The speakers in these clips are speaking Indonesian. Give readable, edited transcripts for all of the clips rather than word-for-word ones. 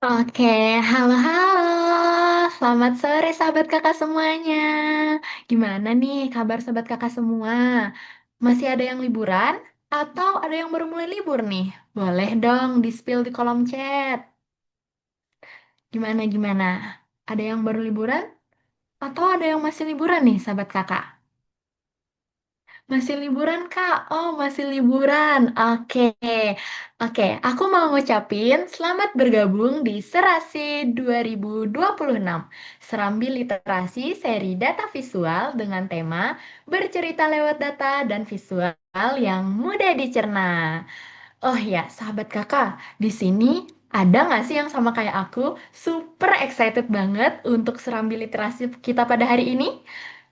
Oke, halo-halo. Selamat sore sahabat kakak semuanya. Gimana nih kabar sahabat kakak semua? Masih ada yang liburan? Atau ada yang baru mulai libur nih? Boleh dong di-spill di kolom chat. Gimana? Ada yang baru liburan? Atau ada yang masih liburan nih sahabat kakak? Masih liburan, Kak? Oh, masih liburan. Oke. Aku mau ngucapin selamat bergabung di Serasi 2026. Serambi Literasi seri data visual dengan tema bercerita lewat data dan visual yang mudah dicerna. Oh ya, sahabat kakak, di sini ada nggak sih yang sama kayak aku, super excited banget untuk serambi literasi kita pada hari ini?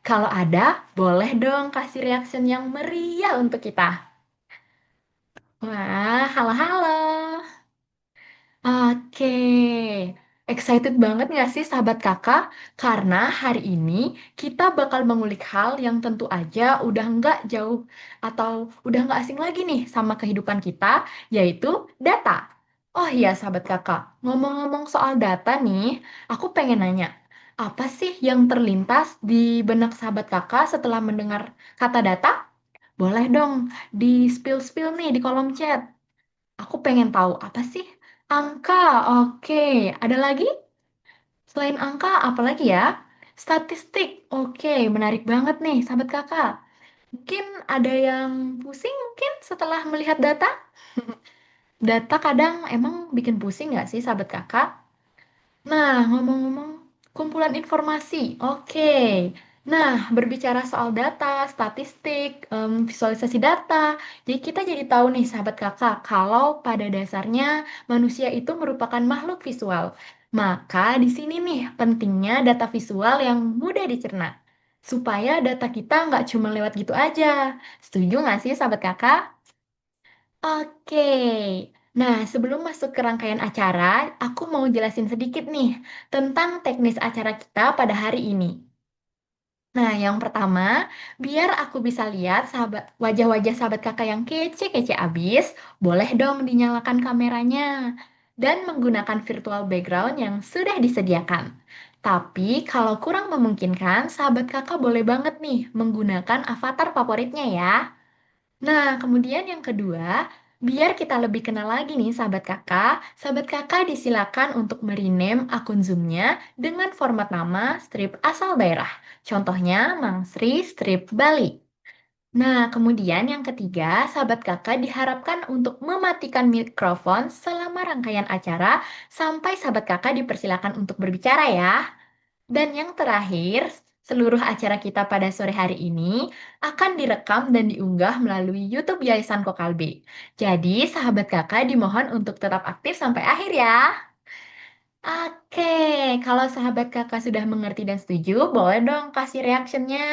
Kalau ada, boleh dong kasih reaction yang meriah untuk kita. Wah, halo-halo. Oke, excited banget nggak sih sahabat kakak? Karena hari ini kita bakal mengulik hal yang tentu aja udah nggak jauh atau udah nggak asing lagi nih sama kehidupan kita, yaitu data. Oh iya sahabat kakak, ngomong-ngomong soal data nih, aku pengen nanya, apa sih yang terlintas di benak sahabat kakak setelah mendengar kata data? Boleh dong di-spill-spill nih di kolom chat. Aku pengen tahu apa sih? Angka, oke. Ada lagi? Selain angka, apa lagi ya? Statistik, oke. Menarik banget nih, sahabat kakak. Mungkin ada yang pusing mungkin setelah melihat data? Data kadang emang bikin pusing nggak sih, sahabat kakak? Nah, ngomong-ngomong, kumpulan informasi. Oke. Nah, berbicara soal data, statistik, visualisasi data, jadi kita jadi tahu nih, sahabat kakak, kalau pada dasarnya manusia itu merupakan makhluk visual. Maka di sini nih pentingnya data visual yang mudah dicerna. Supaya data kita nggak cuma lewat gitu aja. Setuju nggak sih, sahabat kakak? Oke. Nah, sebelum masuk ke rangkaian acara, aku mau jelasin sedikit nih tentang teknis acara kita pada hari ini. Nah, yang pertama, biar aku bisa lihat wajah-wajah sahabat kakak yang kece-kece abis, boleh dong dinyalakan kameranya dan menggunakan virtual background yang sudah disediakan. Tapi kalau kurang memungkinkan, sahabat kakak boleh banget nih menggunakan avatar favoritnya ya. Nah, kemudian yang kedua, biar kita lebih kenal lagi nih sahabat kakak disilakan untuk merename akun Zoom-nya dengan format nama strip asal daerah. Contohnya Mangsri Strip Bali. Nah, kemudian yang ketiga, sahabat kakak diharapkan untuk mematikan mikrofon selama rangkaian acara sampai sahabat kakak dipersilakan untuk berbicara ya. Dan yang terakhir, seluruh acara kita pada sore hari ini akan direkam dan diunggah melalui YouTube Yayasan Kokalbe. Jadi, sahabat kakak dimohon untuk tetap aktif sampai akhir ya. Oke, kalau sahabat kakak sudah mengerti dan setuju, boleh dong kasih reactionnya.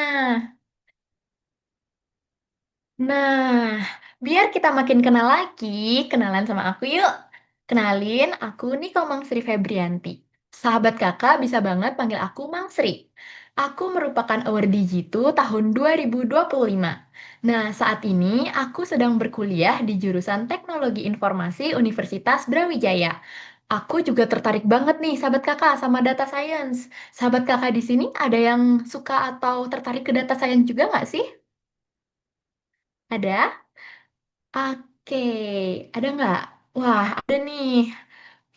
Nah, biar kita makin kenal lagi, kenalan sama aku yuk. Kenalin, aku Niko Mangsri Febrianti. Sahabat kakak bisa banget panggil aku Mangsri. Aku merupakan awardee Jitu tahun 2025. Nah, saat ini aku sedang berkuliah di jurusan Teknologi Informasi Universitas Brawijaya. Aku juga tertarik banget nih, sahabat kakak, sama data science. Sahabat kakak di sini ada yang suka atau tertarik ke data science juga nggak sih? Ada? Oke, ada nggak? Wah, ada nih.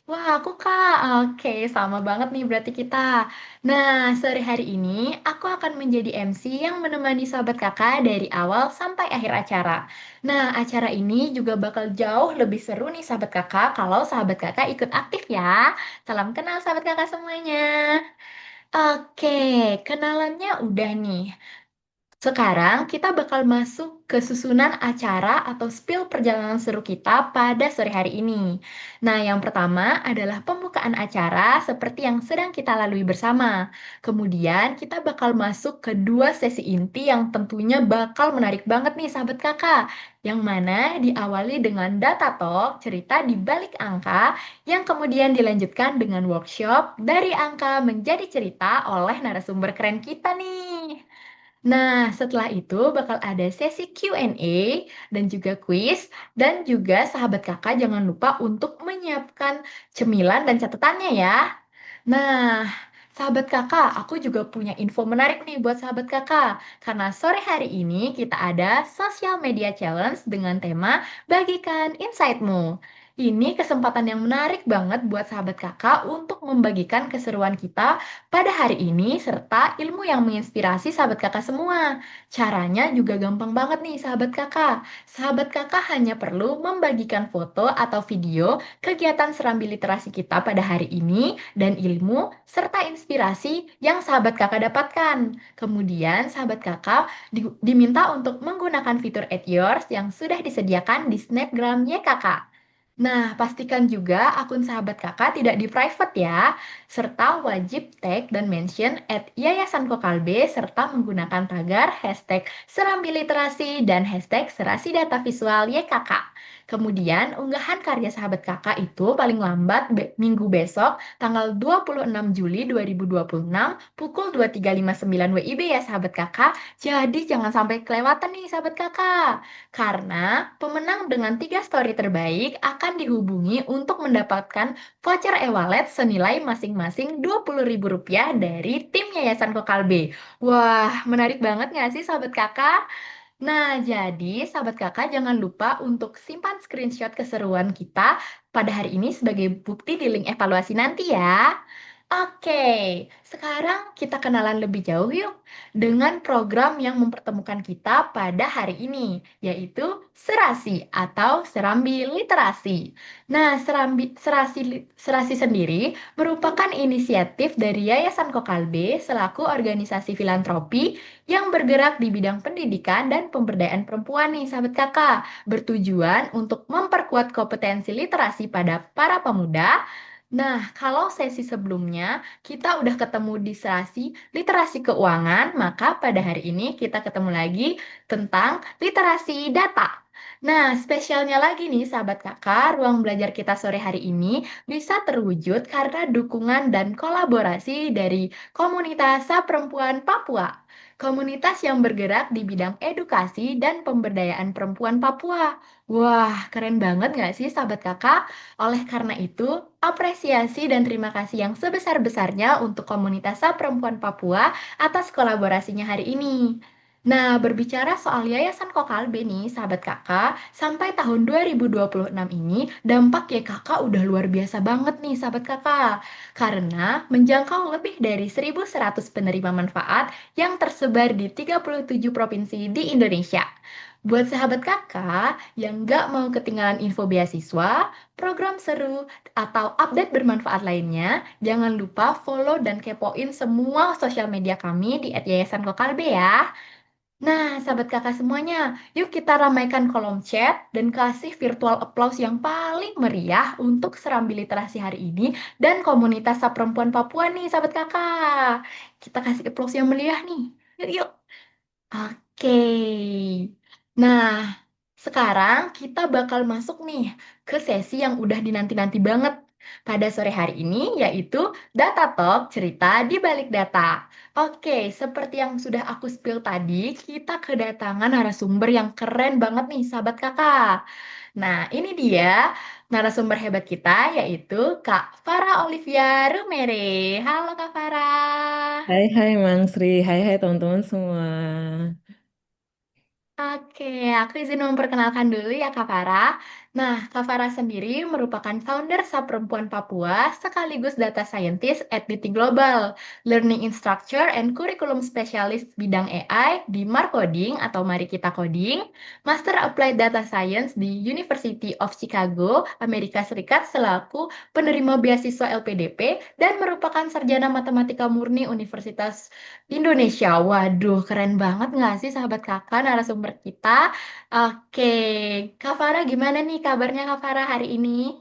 Wah, aku Kak. Oke, sama banget nih berarti kita. Nah, sore hari ini aku akan menjadi MC yang menemani sahabat kakak dari awal sampai akhir acara. Nah, acara ini juga bakal jauh lebih seru nih sahabat kakak kalau sahabat kakak ikut aktif ya. Salam kenal sahabat kakak semuanya. Oke, kenalannya udah nih. Sekarang kita bakal masuk ke susunan acara atau spill perjalanan seru kita pada sore hari ini. Nah, yang pertama adalah pembukaan acara seperti yang sedang kita lalui bersama. Kemudian kita bakal masuk ke dua sesi inti yang tentunya bakal menarik banget nih sahabat kakak. Yang mana diawali dengan data talk, cerita di balik angka, yang kemudian dilanjutkan dengan workshop dari angka menjadi cerita oleh narasumber keren kita nih. Nah, setelah itu bakal ada sesi Q&A dan juga quiz, dan juga sahabat kakak jangan lupa untuk menyiapkan cemilan dan catatannya ya. Nah, sahabat kakak, aku juga punya info menarik nih buat sahabat kakak. Karena sore hari ini kita ada social media challenge dengan tema Bagikan Insight-mu. Ini kesempatan yang menarik banget buat sahabat kakak untuk membagikan keseruan kita pada hari ini serta ilmu yang menginspirasi sahabat kakak semua. Caranya juga gampang banget nih sahabat kakak. Sahabat kakak hanya perlu membagikan foto atau video kegiatan serambi literasi kita pada hari ini dan ilmu serta inspirasi yang sahabat kakak dapatkan. Kemudian sahabat kakak diminta untuk menggunakan fitur Add Yours yang sudah disediakan di Snapgram YKK. Nah, pastikan juga akun sahabat kakak tidak di private ya, serta wajib tag dan mention at Yayasan Kokalbe serta menggunakan tagar hashtag Serambi Literasi dan hashtag Serasi Data Visual YKK. Kemudian, unggahan karya sahabat kakak itu paling lambat minggu besok, tanggal 26 Juli 2026, pukul 23.59 WIB ya sahabat kakak. Jadi jangan sampai kelewatan nih sahabat kakak. Karena pemenang dengan 3 story terbaik akan dihubungi untuk mendapatkan voucher e-wallet senilai masing-masing Rp20.000 dari tim Yayasan Kokalbe. Wah, menarik banget nggak sih sahabat kakak? Nah, jadi sahabat kakak jangan lupa untuk simpan screenshot keseruan kita pada hari ini sebagai bukti di link evaluasi nanti ya. Oke, sekarang kita kenalan lebih jauh yuk dengan program yang mempertemukan kita pada hari ini, yaitu Serasi atau Serambi Literasi. Nah, Serasi sendiri merupakan inisiatif dari Yayasan Kokalbe selaku organisasi filantropi yang bergerak di bidang pendidikan dan pemberdayaan perempuan nih, sahabat kakak, bertujuan untuk memperkuat kompetensi literasi pada para pemuda. Nah, kalau sesi sebelumnya kita udah ketemu di sesi literasi keuangan, maka pada hari ini kita ketemu lagi tentang literasi data. Nah, spesialnya lagi nih sahabat kakak, ruang belajar kita sore hari ini bisa terwujud karena dukungan dan kolaborasi dari komunitas Perempuan Papua. Komunitas yang bergerak di bidang edukasi dan pemberdayaan perempuan Papua. Wah, keren banget nggak sih sahabat kakak? Oleh karena itu, apresiasi dan terima kasih yang sebesar-besarnya untuk komunitas Perempuan Papua atas kolaborasinya hari ini. Nah, berbicara soal Yayasan Kokalbe nih, sahabat kakak, sampai tahun 2026 ini, dampak YKK udah luar biasa banget nih, sahabat kakak. Karena menjangkau lebih dari 1.100 penerima manfaat yang tersebar di 37 provinsi di Indonesia. Buat sahabat kakak yang nggak mau ketinggalan info beasiswa, program seru, atau update bermanfaat lainnya, jangan lupa follow dan kepoin semua sosial media kami di @yayasan Kokalbe ya. Nah, sahabat kakak semuanya, yuk kita ramaikan kolom chat dan kasih virtual applause yang paling meriah untuk Serambi Literasi hari ini dan komunitas perempuan Papua nih, sahabat kakak. Kita kasih applause yang meriah nih. Yuk, yuk. Oke. Nah, sekarang kita bakal masuk nih ke sesi yang udah dinanti-nanti banget pada sore hari ini, yaitu Data Talk, cerita di balik data. Oke, seperti yang sudah aku spill tadi, kita kedatangan narasumber yang keren banget nih, sahabat kakak. Nah, ini dia narasumber hebat kita, yaitu Kak Farah Olivia Rumere. Halo Kak Farah. Hai hai Mang Sri, hai hai teman-teman semua. Oke, aku izin memperkenalkan dulu ya Kak Farah. Nah, Kak Farah sendiri merupakan founder Perempuan Papua sekaligus data scientist at DT Global, learning instructor and curriculum specialist bidang AI di Marcoding atau Mari Kita Coding, Master Applied Data Science di University of Chicago, Amerika Serikat selaku penerima beasiswa LPDP dan merupakan sarjana matematika murni Universitas Indonesia. Waduh, keren banget nggak sih sahabat kakak narasumber kita? Oke, Kak Farah gimana nih kabarnya Kak Farah hari ini?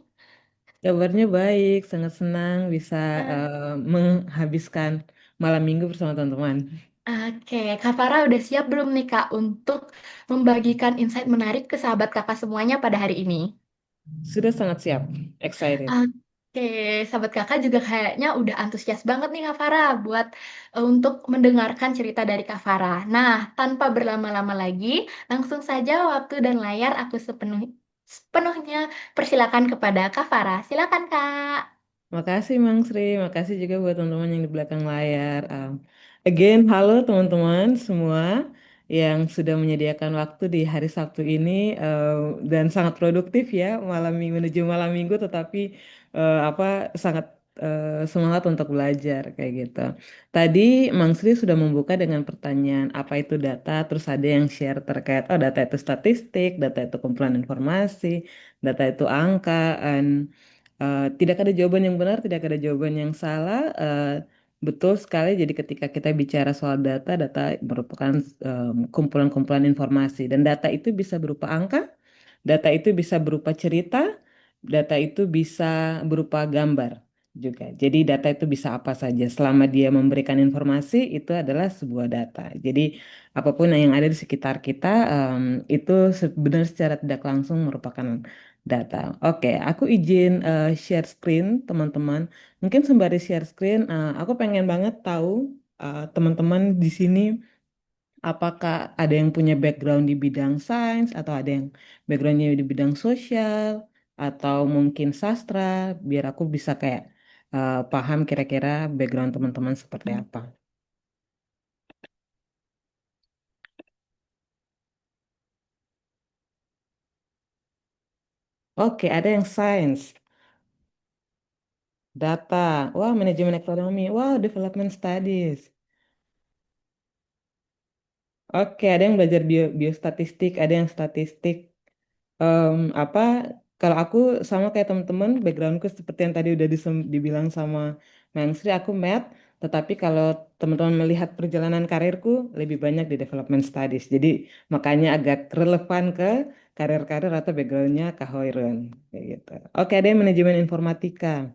Kabarnya baik, sangat senang bisa Eh, menghabiskan malam minggu bersama teman-teman. Oke, Kak Farah udah siap belum nih Kak untuk membagikan insight menarik ke sahabat kakak semuanya pada hari ini? Sudah sangat siap, excited. Oke, sahabat kakak juga kayaknya udah antusias banget nih Kak Farah buat untuk mendengarkan cerita dari Kak Farah. Nah, tanpa berlama-lama lagi, langsung saja waktu dan layar aku sepenuhnya persilakan kepada Kak Farah. Silakan Kak. Makasih Mang Sri, makasih juga buat teman-teman yang di belakang layar. Again, halo teman-teman semua yang sudah menyediakan waktu di hari Sabtu ini dan sangat produktif ya menuju malam minggu, tetapi apa sangat semangat untuk belajar kayak gitu. Tadi Mang Sri sudah membuka dengan pertanyaan apa itu data, terus ada yang share terkait data itu statistik, data itu kumpulan informasi, data itu angka, tidak ada jawaban yang benar, tidak ada jawaban yang salah. Betul sekali. Jadi ketika kita bicara soal data, data merupakan kumpulan-kumpulan informasi dan data itu bisa berupa angka, data itu bisa berupa cerita, data itu bisa berupa gambar juga. Jadi data itu bisa apa saja selama dia memberikan informasi itu adalah sebuah data. Jadi apapun yang ada di sekitar kita itu sebenarnya secara tidak langsung merupakan data. Oke, aku izin share screen teman-teman. Mungkin sembari share screen, aku pengen banget tahu teman-teman di sini apakah ada yang punya background di bidang sains atau ada yang backgroundnya di bidang sosial atau mungkin sastra, biar aku bisa kayak paham kira-kira background teman-teman seperti apa. Oke, ada yang sains, data, wah manajemen ekonomi, wah development studies. Oke, ada yang belajar biostatistik, ada yang statistik. Apa kalau aku sama kayak teman-teman backgroundku seperti yang tadi udah dibilang sama Mang Sri, aku math, tetapi kalau teman-teman melihat perjalanan karirku lebih banyak di development studies, jadi makanya agak relevan ke karir-karir atau backgroundnya Kak Hoirun kayak gitu. Oke, ada yang manajemen informatika.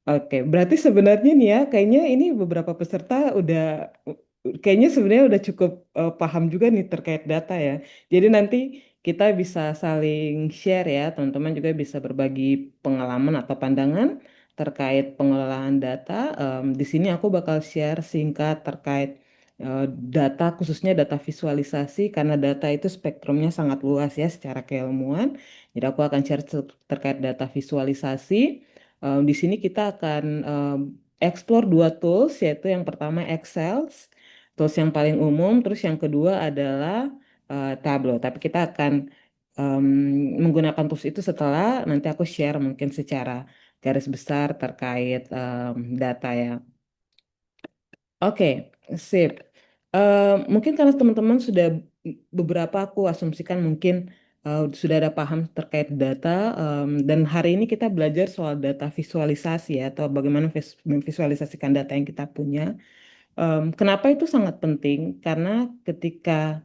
Oke, berarti sebenarnya nih ya, kayaknya ini beberapa peserta udah, kayaknya sebenarnya udah cukup paham juga nih terkait data ya. Jadi nanti kita bisa saling share ya, teman-teman juga bisa berbagi pengalaman atau pandangan terkait pengelolaan data. Di sini aku bakal share singkat terkait eh, data, khususnya data visualisasi, karena data itu spektrumnya sangat luas ya secara keilmuan. Jadi aku akan share terkait data visualisasi. Di sini kita akan explore dua tools, yaitu yang pertama Excel, tools yang paling umum, terus yang kedua adalah Tableau. Tapi kita akan em, menggunakan tools itu setelah nanti aku share mungkin secara garis besar terkait data ya. Oke, sip. Mungkin karena teman-teman sudah beberapa aku asumsikan mungkin sudah ada paham terkait data dan hari ini kita belajar soal data visualisasi ya, atau bagaimana memvisualisasikan data yang kita punya. Kenapa itu sangat penting? Karena ketika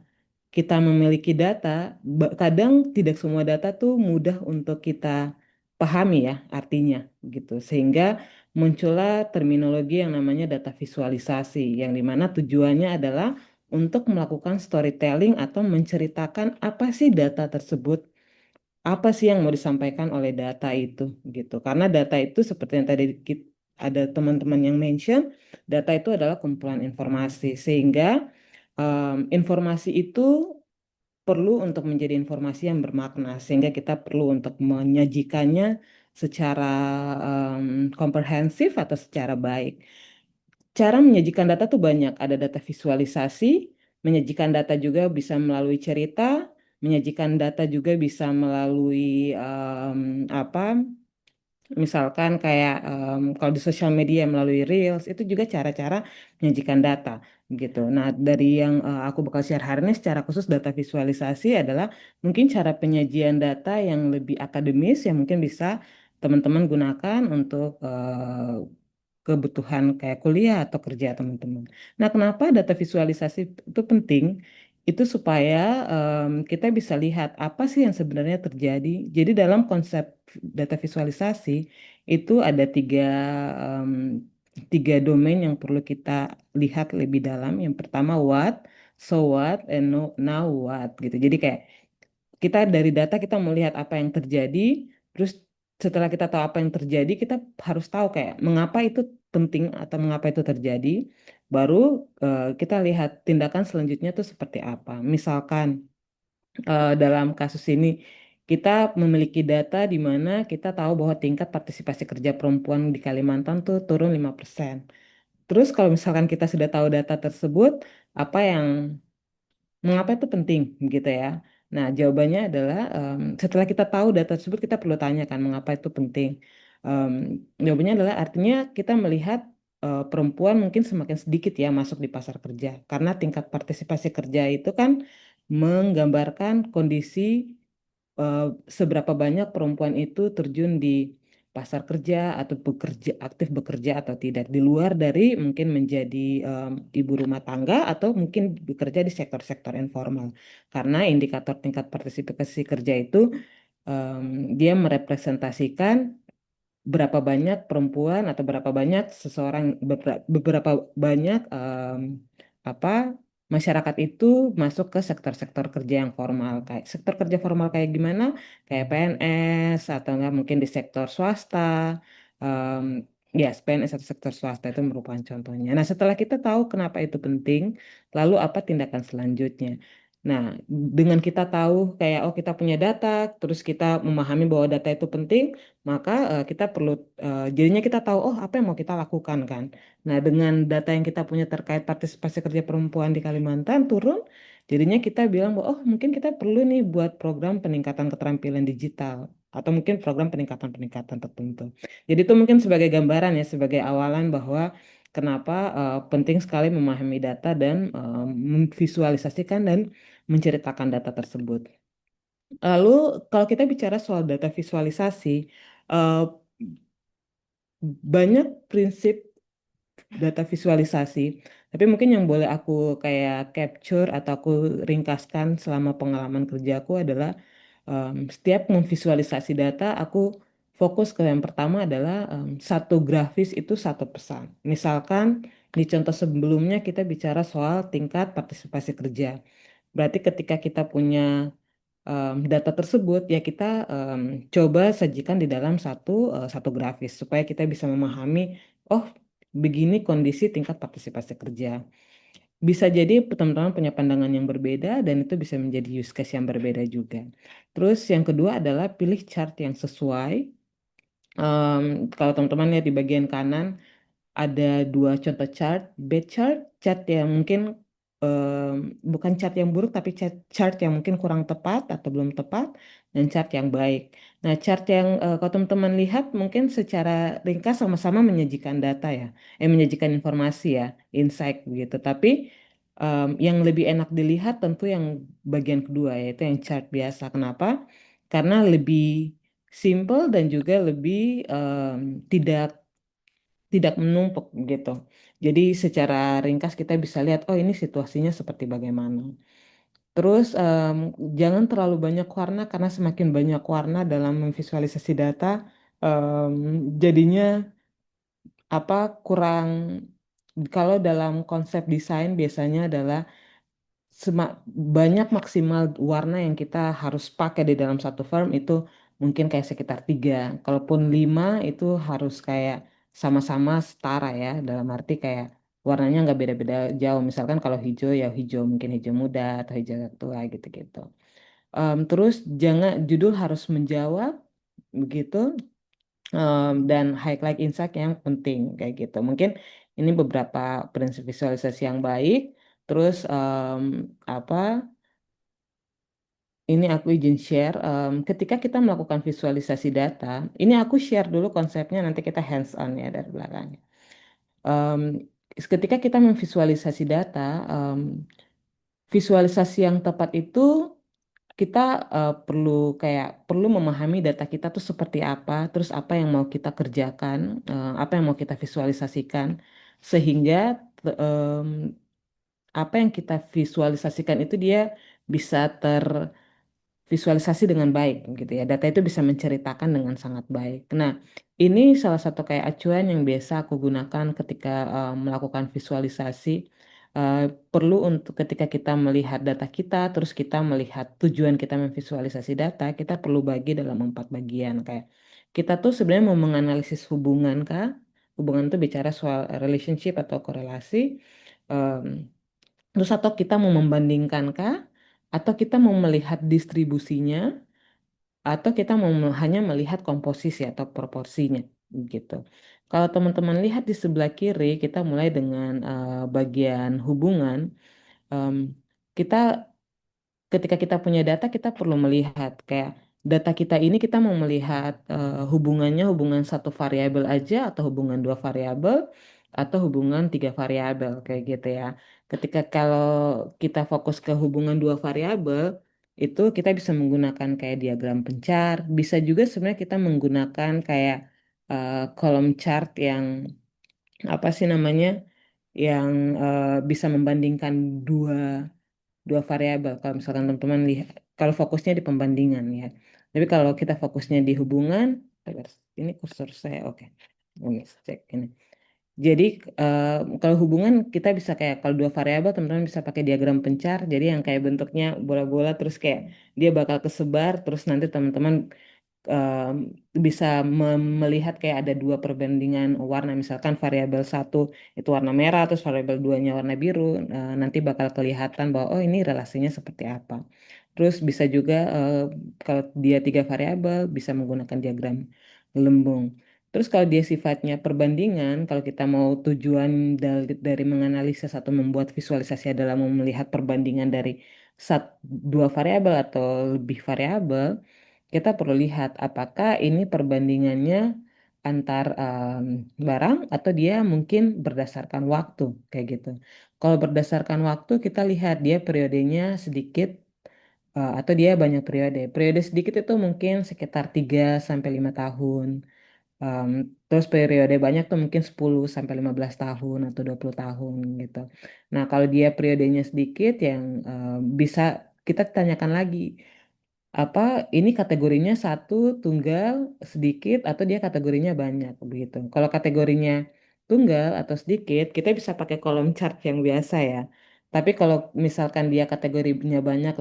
kita memiliki data, kadang tidak semua data tuh mudah untuk kita pahami ya artinya gitu. Sehingga muncullah terminologi yang namanya data visualisasi, yang dimana tujuannya adalah untuk melakukan storytelling atau menceritakan apa sih data tersebut, apa sih yang mau disampaikan oleh data itu gitu. Karena data itu seperti yang tadi ada teman-teman yang mention, data itu adalah kumpulan informasi, sehingga informasi itu perlu untuk menjadi informasi yang bermakna, sehingga kita perlu untuk menyajikannya secara komprehensif atau secara baik. Cara menyajikan data tuh banyak, ada data visualisasi, menyajikan data juga bisa melalui cerita, menyajikan data juga bisa melalui apa misalkan kayak kalau di sosial media melalui Reels itu juga cara-cara menyajikan data gitu. Nah, dari yang aku bakal share hari ini secara khusus data visualisasi adalah mungkin cara penyajian data yang lebih akademis yang mungkin bisa teman-teman gunakan untuk kebutuhan kayak kuliah atau kerja teman-teman. Nah, kenapa data visualisasi itu penting? Itu supaya kita bisa lihat apa sih yang sebenarnya terjadi. Jadi dalam konsep data visualisasi itu ada em, tiga domain yang perlu kita lihat lebih dalam. Yang pertama what, so what, and now what gitu. Jadi kayak kita dari data kita melihat apa yang terjadi, terus setelah kita tahu apa yang terjadi, kita harus tahu kayak mengapa itu penting atau mengapa itu terjadi. Baru kita lihat tindakan selanjutnya tuh seperti apa. Misalkan dalam kasus ini kita memiliki data di mana kita tahu bahwa tingkat partisipasi kerja perempuan di Kalimantan tuh turun 5%. Terus kalau misalkan kita sudah tahu data tersebut, apa yang mengapa itu penting gitu ya? Nah, jawabannya adalah setelah kita tahu data tersebut kita perlu tanyakan mengapa itu penting. Em, Jawabannya adalah artinya kita melihat perempuan mungkin semakin sedikit ya masuk di pasar kerja karena tingkat partisipasi kerja itu kan menggambarkan kondisi eh, seberapa banyak perempuan itu terjun di pasar kerja atau bekerja aktif bekerja atau tidak di luar dari mungkin menjadi ibu rumah tangga atau mungkin bekerja di sektor-sektor informal karena indikator tingkat partisipasi kerja itu dia merepresentasikan berapa banyak perempuan atau berapa banyak seseorang beberapa banyak apa masyarakat itu masuk ke sektor-sektor kerja yang formal kayak sektor kerja formal kayak gimana kayak PNS atau enggak mungkin di sektor swasta em, ya PNS atau sektor swasta itu merupakan contohnya. Nah setelah kita tahu kenapa itu penting lalu apa tindakan selanjutnya. Nah, dengan kita tahu kayak oh kita punya data, terus kita memahami bahwa data itu penting, maka kita perlu jadinya kita tahu oh apa yang mau kita lakukan kan. Nah, dengan data yang kita punya terkait partisipasi kerja perempuan di Kalimantan turun, jadinya kita bilang bahwa oh mungkin kita perlu nih buat program peningkatan keterampilan digital atau mungkin program peningkatan-peningkatan tertentu. Jadi itu mungkin sebagai gambaran ya, sebagai awalan bahwa kenapa penting sekali memahami data dan memvisualisasikan dan menceritakan data tersebut. Lalu kalau kita bicara soal data visualisasi, eh, banyak prinsip data visualisasi, tapi mungkin yang boleh aku kayak capture atau aku ringkaskan selama pengalaman kerjaku adalah setiap memvisualisasi data, aku fokus ke yang pertama adalah satu grafis itu satu pesan. Misalkan di contoh sebelumnya kita bicara soal tingkat partisipasi kerja. Berarti ketika kita punya data tersebut ya kita coba sajikan di dalam satu grafis supaya kita bisa memahami oh begini kondisi tingkat partisipasi kerja. Bisa jadi teman-teman punya pandangan yang berbeda dan itu bisa menjadi use case yang berbeda juga. Terus yang kedua adalah pilih chart yang sesuai. Kalau teman-teman lihat di bagian kanan ada dua contoh chart, bad chart, chart yang mungkin em, bukan chart yang buruk tapi chart yang mungkin kurang tepat atau belum tepat dan chart yang baik. Nah, chart yang kalau teman-teman lihat mungkin secara ringkas sama-sama menyajikan data ya, menyajikan informasi ya, insight begitu. Tapi yang lebih enak dilihat tentu yang bagian kedua yaitu yang chart biasa. Kenapa? Karena lebih simple dan juga lebih tidak tidak menumpuk gitu. Jadi secara ringkas kita bisa lihat, oh ini situasinya seperti bagaimana. Terus jangan terlalu banyak warna karena semakin banyak warna dalam memvisualisasi data, em, jadinya apa kurang. Kalau dalam konsep desain biasanya adalah banyak maksimal warna yang kita harus pakai di dalam satu firm itu mungkin kayak sekitar 3. Kalaupun 5 itu harus kayak sama-sama setara ya. Dalam arti kayak warnanya nggak beda-beda jauh. Misalkan kalau hijau ya hijau mungkin hijau muda atau hijau tua gitu-gitu. Terus jangan judul harus menjawab begitu dan highlight insight yang penting kayak gitu. Mungkin ini beberapa prinsip visualisasi yang baik. Terus apa? Ini aku izin share. Ketika kita melakukan visualisasi data, ini aku share dulu konsepnya, nanti kita hands on ya dari belakangnya. Em, Ketika kita memvisualisasi data, visualisasi yang tepat itu kita perlu kayak perlu memahami data kita tuh seperti apa, terus apa yang mau kita kerjakan, apa yang mau kita visualisasikan, sehingga em, apa yang kita visualisasikan itu dia bisa visualisasi dengan baik gitu ya. Data itu bisa menceritakan dengan sangat baik. Nah, ini salah satu kayak acuan yang biasa aku gunakan ketika melakukan visualisasi. eh, perlu untuk ketika kita melihat data kita, terus kita melihat tujuan kita memvisualisasi data, kita perlu bagi dalam 4 bagian. Kayak kita tuh sebenarnya mau menganalisis hubungan kah? Hubungan itu bicara soal relationship atau korelasi. Em, Terus atau kita mau membandingkan kah? Atau kita mau melihat distribusinya? Atau kita mau hanya melihat komposisi atau proporsinya gitu. Kalau teman-teman lihat di sebelah kiri, kita mulai dengan bagian hubungan. Em, Kita ketika kita punya data, kita perlu melihat kayak data kita ini kita mau melihat hubungannya hubungan satu variabel aja atau hubungan dua variabel atau hubungan tiga variabel kayak gitu ya. Ketika kalau kita fokus ke hubungan dua variabel itu kita bisa menggunakan kayak diagram pencar, bisa juga sebenarnya kita menggunakan kayak kolom chart yang apa sih namanya yang bisa membandingkan dua dua variabel. Kalau misalkan teman-teman lihat, kalau fokusnya di pembandingan ya. Tapi kalau kita fokusnya di hubungan, agar ini kursor saya, oke. Ini cek ini. Jadi kalau hubungan kita bisa kayak kalau dua variabel teman-teman bisa pakai diagram pencar. Jadi yang kayak bentuknya bola-bola terus kayak dia bakal kesebar terus nanti teman-teman em, bisa melihat kayak ada dua perbandingan warna misalkan variabel satu itu warna merah terus variabel duanya warna biru nanti bakal kelihatan bahwa oh ini relasinya seperti apa terus bisa juga kalau dia tiga variabel bisa menggunakan diagram gelembung terus kalau dia sifatnya perbandingan kalau kita mau tujuan dari menganalisis atau membuat visualisasi adalah mau melihat perbandingan dari dua variabel atau lebih variabel kita perlu lihat apakah ini perbandingannya antar barang atau dia mungkin berdasarkan waktu kayak gitu. Kalau berdasarkan waktu kita lihat dia periodenya sedikit atau dia banyak periode. Periode sedikit itu mungkin sekitar 3 sampai 5 tahun. Em, Terus periode banyak tuh mungkin 10 sampai 15 tahun atau 20 tahun gitu. Nah, kalau dia periodenya sedikit yang bisa kita tanyakan lagi apa ini kategorinya satu tunggal sedikit atau dia kategorinya banyak begitu. Kalau kategorinya tunggal atau sedikit, kita bisa pakai kolom chart yang biasa ya. Tapi kalau misalkan dia kategorinya banyak,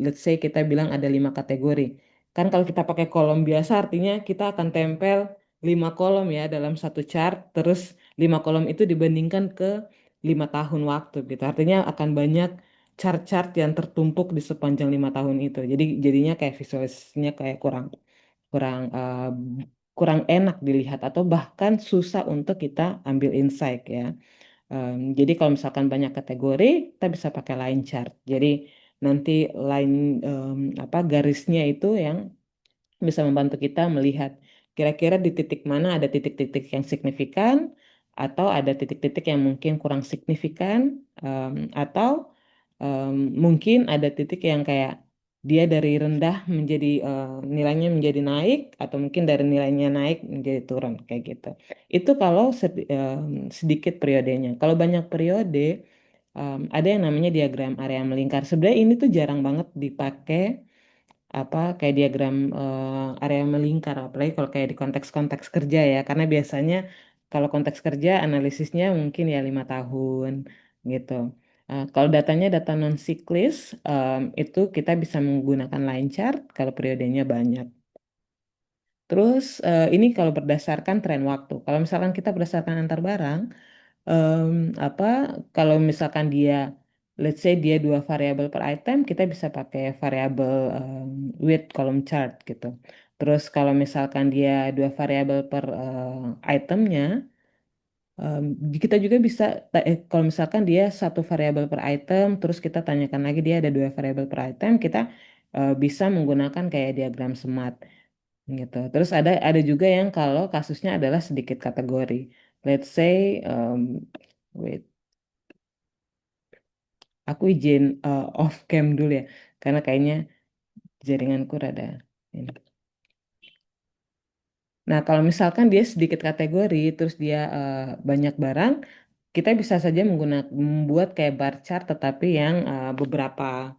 let's say kita bilang ada 5 kategori. Kan kalau kita pakai kolom biasa artinya kita akan tempel 5 kolom ya dalam satu chart, terus 5 kolom itu dibandingkan ke 5 tahun waktu gitu. Artinya akan banyak chart-chart yang tertumpuk di sepanjang 5 tahun itu. Jadi jadinya kayak visualisasinya kayak kurang kurang kurang enak dilihat atau bahkan susah untuk kita ambil insight ya. Jadi kalau misalkan banyak kategori, kita bisa pakai line chart. Jadi nanti line apa garisnya itu yang bisa membantu kita melihat kira-kira di titik mana ada titik-titik yang signifikan atau ada titik-titik yang mungkin kurang signifikan atau em, mungkin ada titik yang kayak dia dari rendah menjadi nilainya menjadi naik atau mungkin dari nilainya naik menjadi turun kayak gitu. Itu kalau sedikit periodenya. Kalau banyak periode ada yang namanya diagram area melingkar. Sebenarnya ini tuh jarang banget dipakai apa kayak diagram area melingkar apalagi kalau kayak di konteks-konteks kerja ya karena biasanya kalau konteks kerja analisisnya mungkin ya 5 tahun gitu. Kalau datanya data non siklis itu kita bisa menggunakan line chart kalau periodenya banyak. Terus ini kalau berdasarkan tren waktu. Kalau misalkan kita berdasarkan antar barang em, apa kalau misalkan dia let's say dia dua variabel per item kita bisa pakai variabel width column chart gitu terus kalau misalkan dia dua variabel per itemnya em, kita juga bisa kalau misalkan dia satu variabel per item terus kita tanyakan lagi dia ada dua variabel per item kita bisa menggunakan kayak diagram SMART gitu. Terus ada juga yang kalau kasusnya adalah sedikit kategori. Let's say wait aku izin off cam dulu ya, karena kayaknya jaringanku rada ini. Nah, kalau misalkan dia sedikit kategori, terus dia banyak barang, kita bisa saja membuat kayak bar chart, tetapi yang beberapa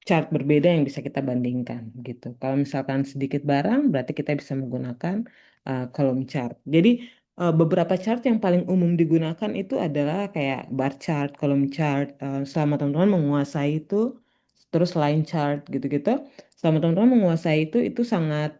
chart berbeda yang bisa kita bandingkan gitu. Kalau misalkan sedikit barang, berarti kita bisa menggunakan column chart. Jadi beberapa chart yang paling umum digunakan itu adalah kayak bar chart, column chart. Selama teman-teman menguasai itu, terus line chart gitu-gitu. Selama teman-teman menguasai itu sangat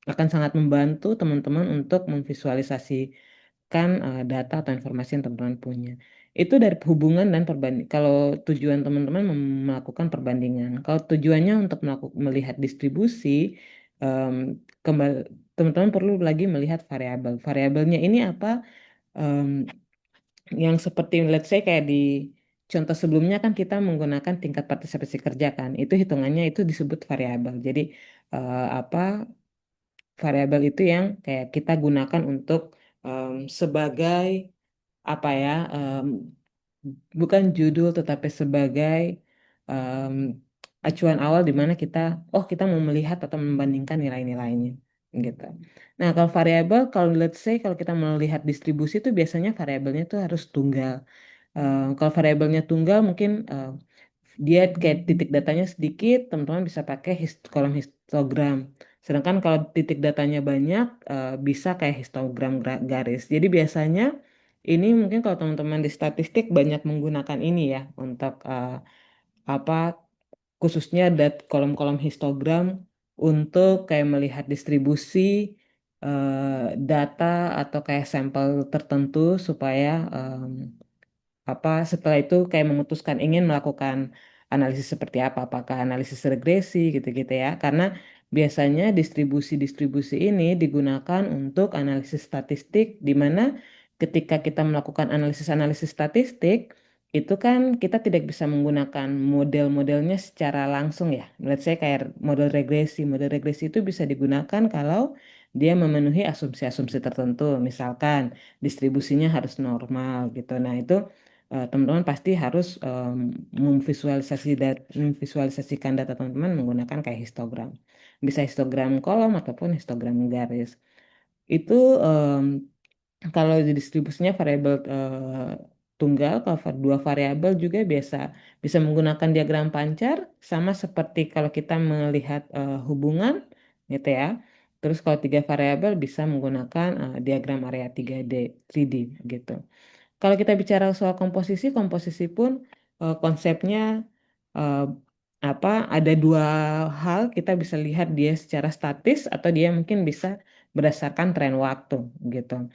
akan sangat membantu teman-teman untuk memvisualisasikan data atau informasi yang teman-teman punya. Itu dari hubungan dan perbanding. Kalau tujuan teman-teman melakukan perbandingan, kalau tujuannya untuk melihat distribusi, em, kembali teman-teman perlu lagi melihat variabel. Variabelnya ini apa? Em, yang seperti let's say kayak di contoh sebelumnya kan kita menggunakan tingkat partisipasi kerja kan. Itu hitungannya itu disebut variabel. Jadi apa variabel itu yang kayak kita gunakan untuk sebagai apa ya bukan judul tetapi sebagai em, acuan awal di mana kita mau melihat atau membandingkan nilai-nilainya gitu. Nah, kalau variabel kalau let's say kalau kita melihat distribusi itu biasanya variabelnya itu harus tunggal. Kalau variabelnya tunggal mungkin dia kayak titik datanya sedikit, teman-teman bisa pakai kolom histogram. Sedangkan kalau titik datanya banyak, bisa kayak histogram garis. Jadi biasanya ini mungkin kalau teman-teman di statistik banyak menggunakan ini ya untuk apa khususnya kolom-kolom histogram untuk kayak melihat distribusi data atau kayak sampel tertentu supaya setelah itu kayak memutuskan ingin melakukan analisis seperti apa, apakah analisis regresi gitu-gitu ya. Karena biasanya distribusi-distribusi ini digunakan untuk analisis statistik di mana ketika kita melakukan analisis-analisis statistik itu kan kita tidak bisa menggunakan model-modelnya secara langsung ya. Let's say kayak model regresi. Model regresi itu bisa digunakan kalau dia memenuhi asumsi-asumsi tertentu, misalkan distribusinya harus normal gitu. Nah, itu teman-teman pasti harus memvisualisasikan data teman-teman menggunakan kayak histogram. Bisa histogram kolom ataupun histogram garis. Itu kalau di distribusinya variabel tunggal, kalau dua variabel juga biasa bisa menggunakan diagram pancar, sama seperti kalau kita melihat hubungan gitu ya. Terus kalau tiga variabel bisa menggunakan diagram area 3D, 3D gitu. Kalau kita bicara soal komposisi, komposisi pun konsepnya eh, ada dua hal kita bisa lihat dia secara statis atau dia mungkin bisa berdasarkan tren waktu gitu.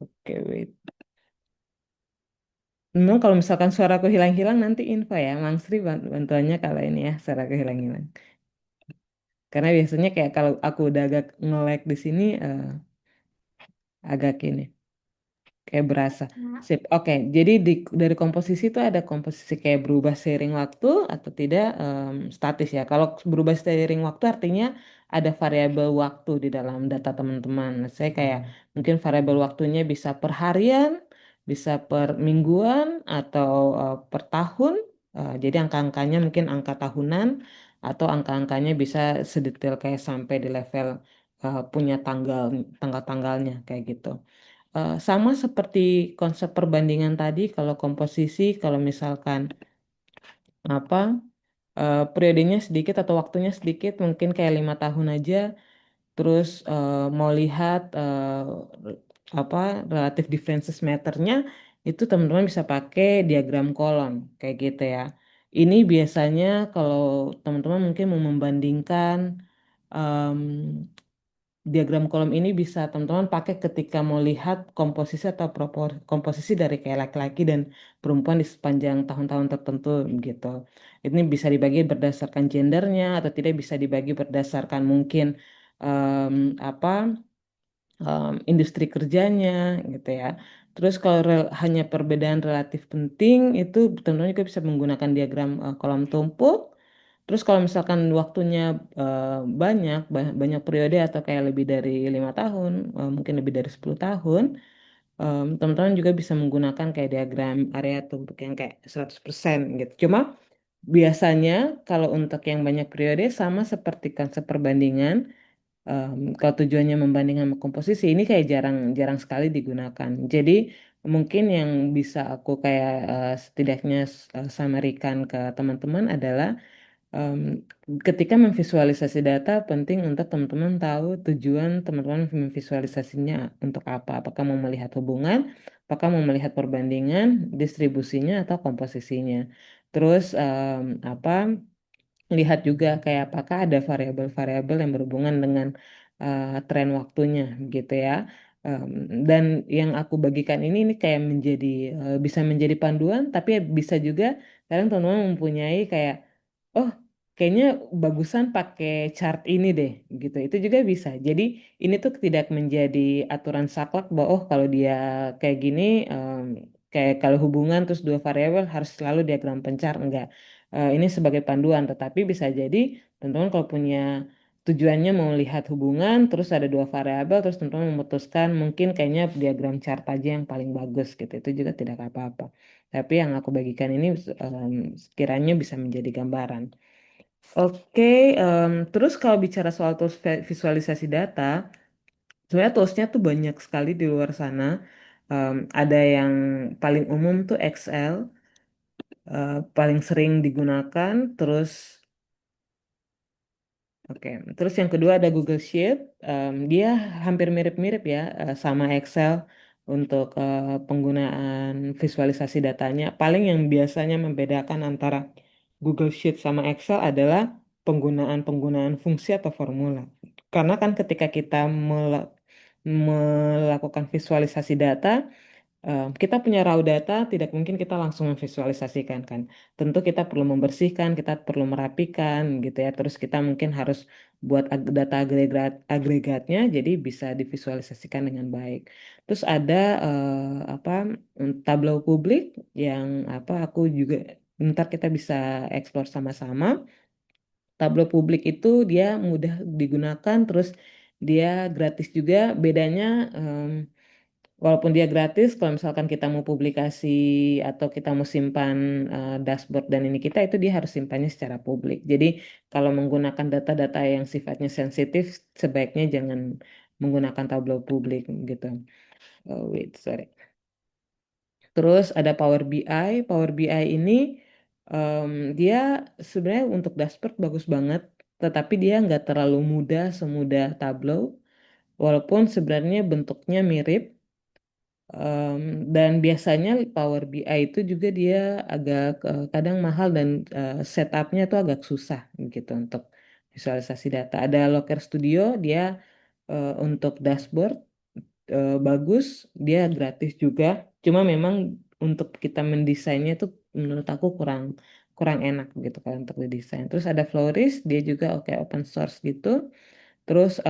Oke, wait. Memang kalau misalkan suaraku hilang-hilang nanti info ya, Mang Sri bantuannya kalau ini ya suaraku hilang-hilang. Karena biasanya kayak kalau aku udah agak nge-lag di sini agak ini. Kayak berasa. Nah, Sip. Oke, jadi dari komposisi itu ada komposisi kayak berubah seiring waktu atau tidak statis ya. Kalau berubah seiring waktu artinya ada variabel waktu di dalam data teman-teman. Saya kayak mungkin variabel waktunya bisa per harian, bisa per mingguan atau per tahun. Jadi angka-angkanya mungkin angka tahunan atau angka-angkanya bisa sedetail kayak sampai di level punya tanggal-tanggalnya kayak gitu. Sama seperti konsep perbandingan tadi, kalau komposisi, kalau misalkan apa periodenya sedikit atau waktunya sedikit, mungkin kayak 5 tahun aja, terus mau lihat apa relative differences matternya, itu teman-teman bisa pakai diagram kolom kayak gitu ya. Ini biasanya kalau teman-teman mungkin mau membandingkan diagram kolom ini bisa teman-teman pakai ketika mau lihat komposisi atau komposisi dari kayak laki-laki dan perempuan di sepanjang tahun-tahun tertentu gitu. Ini bisa dibagi berdasarkan gendernya atau tidak bisa dibagi berdasarkan mungkin em, apa industri kerjanya gitu ya. Terus kalau hanya perbedaan relatif penting itu teman-teman juga bisa menggunakan diagram kolom tumpuk. Terus kalau misalkan waktunya eh, banyak periode atau kayak lebih dari 5 tahun, mungkin lebih dari 10 tahun, teman-teman juga bisa menggunakan kayak diagram area tumpuk yang kayak 100% gitu. Cuma biasanya kalau untuk yang banyak periode sama seperti konsep perbandingan, kalau tujuannya membandingkan sama komposisi ini kayak jarang jarang sekali digunakan. Jadi Mungkin yang bisa aku kayak setidaknya summary-kan ke teman-teman adalah Em, ketika memvisualisasi data, penting untuk teman-teman tahu tujuan teman-teman memvisualisasinya untuk apa. Apakah mau melihat hubungan, apakah mau melihat perbandingan, distribusinya, atau komposisinya. Terus apa? Lihat juga kayak apakah ada variabel-variabel yang berhubungan dengan tren waktunya gitu ya. Em, dan yang aku bagikan ini kayak menjadi bisa menjadi panduan, tapi bisa juga kadang teman-teman mempunyai kayak oh kayaknya bagusan pakai chart ini deh gitu. Itu juga bisa. Jadi ini tuh tidak menjadi aturan saklek bahwa oh kalau dia kayak gini kayak kalau hubungan terus dua variabel harus selalu diagram pencar enggak. Ini sebagai panduan, tetapi bisa jadi teman-teman kalau punya tujuannya mau lihat hubungan, terus ada dua variabel, terus teman-teman memutuskan mungkin kayaknya diagram chart aja yang paling bagus gitu. Itu juga tidak apa-apa. Tapi yang aku bagikan ini sekiranya bisa menjadi gambaran. Oke, terus kalau bicara soal tools visualisasi data, sebenarnya toolsnya tuh banyak sekali di luar sana. Ada yang paling umum tuh Excel, paling sering digunakan, terus oke, terus yang kedua ada Google Sheet. Dia hampir mirip-mirip ya sama Excel untuk penggunaan visualisasi datanya. Paling yang biasanya membedakan antara Google Sheet sama Excel adalah penggunaan-penggunaan fungsi atau formula. Karena kan ketika kita melakukan visualisasi data, kita punya raw data, tidak mungkin kita langsung memvisualisasikan kan. Tentu kita perlu membersihkan, kita perlu merapikan gitu ya. Terus kita mungkin harus buat data agregatnya, jadi bisa divisualisasikan dengan baik. Terus ada apa tableau publik yang apa aku juga ntar kita bisa explore sama-sama. Tableau publik itu dia mudah digunakan, terus dia gratis juga. Bedanya walaupun dia gratis, kalau misalkan kita mau publikasi atau kita mau simpan dashboard dan ini kita itu dia harus simpannya secara publik. Jadi kalau menggunakan data-data yang sifatnya sensitif, sebaiknya jangan menggunakan tableau publik gitu. Wait, sorry. Terus ada Power BI. Power BI ini em, dia sebenarnya untuk dashboard bagus banget, tetapi dia nggak terlalu mudah semudah Tableau, walaupun sebenarnya bentuknya mirip. Em, dan biasanya Power BI itu juga dia agak kadang mahal dan setupnya tuh agak susah gitu untuk visualisasi data. Ada Looker Studio, dia untuk dashboard bagus, dia gratis juga. Cuma memang untuk kita mendesainnya tuh menurut aku kurang kurang enak gitu kan untuk didesain. Terus ada Flourish, dia juga oke open source gitu. Terus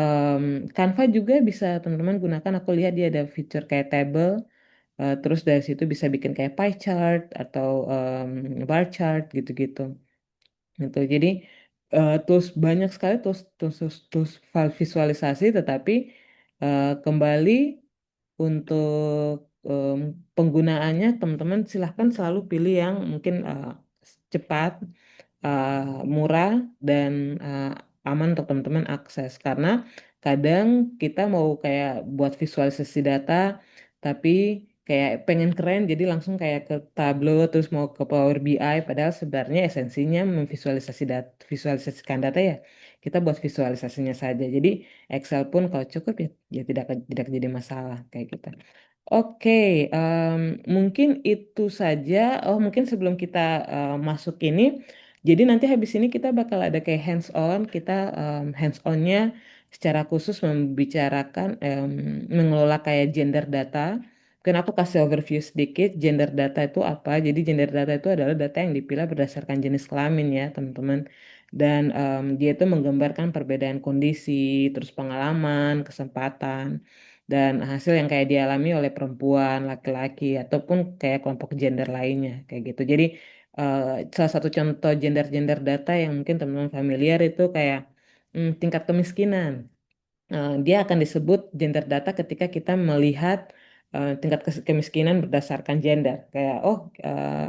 Canva juga bisa teman-teman gunakan. Aku lihat dia ada fitur kayak table. Terus dari situ bisa bikin kayak pie chart atau bar chart gitu-gitu. Gitu. Jadi tools banyak sekali tools visualisasi, tetapi kembali untuk penggunaannya teman-teman silahkan selalu pilih yang mungkin cepat, murah dan aman untuk teman-teman akses. Karena kadang kita mau kayak buat visualisasi data, tapi kayak pengen keren, jadi langsung kayak ke Tableau terus mau ke Power BI, padahal sebenarnya esensinya memvisualisasi data, visualisasikan data ya. Kita buat visualisasinya saja. Jadi Excel pun kalau cukup ya, ya tidak jadi masalah kayak gitu. Oke, em, mungkin itu saja. Oh, mungkin sebelum kita masuk ini, jadi nanti habis ini kita bakal ada kayak hands on. Kita hands onnya secara khusus membicarakan mengelola kayak gender data. Mungkin aku kasih overview sedikit. Gender data itu apa? Jadi gender data itu adalah data yang dipilih berdasarkan jenis kelamin ya, teman-teman. Dan dia itu menggambarkan perbedaan kondisi, terus pengalaman, kesempatan dan hasil yang kayak dialami oleh perempuan, laki-laki, ataupun kayak kelompok gender lainnya, kayak gitu. Jadi eh, salah satu contoh gender-gender data yang mungkin teman-teman familiar itu kayak tingkat kemiskinan. Dia akan disebut gender data ketika kita melihat tingkat kemiskinan berdasarkan gender. Kayak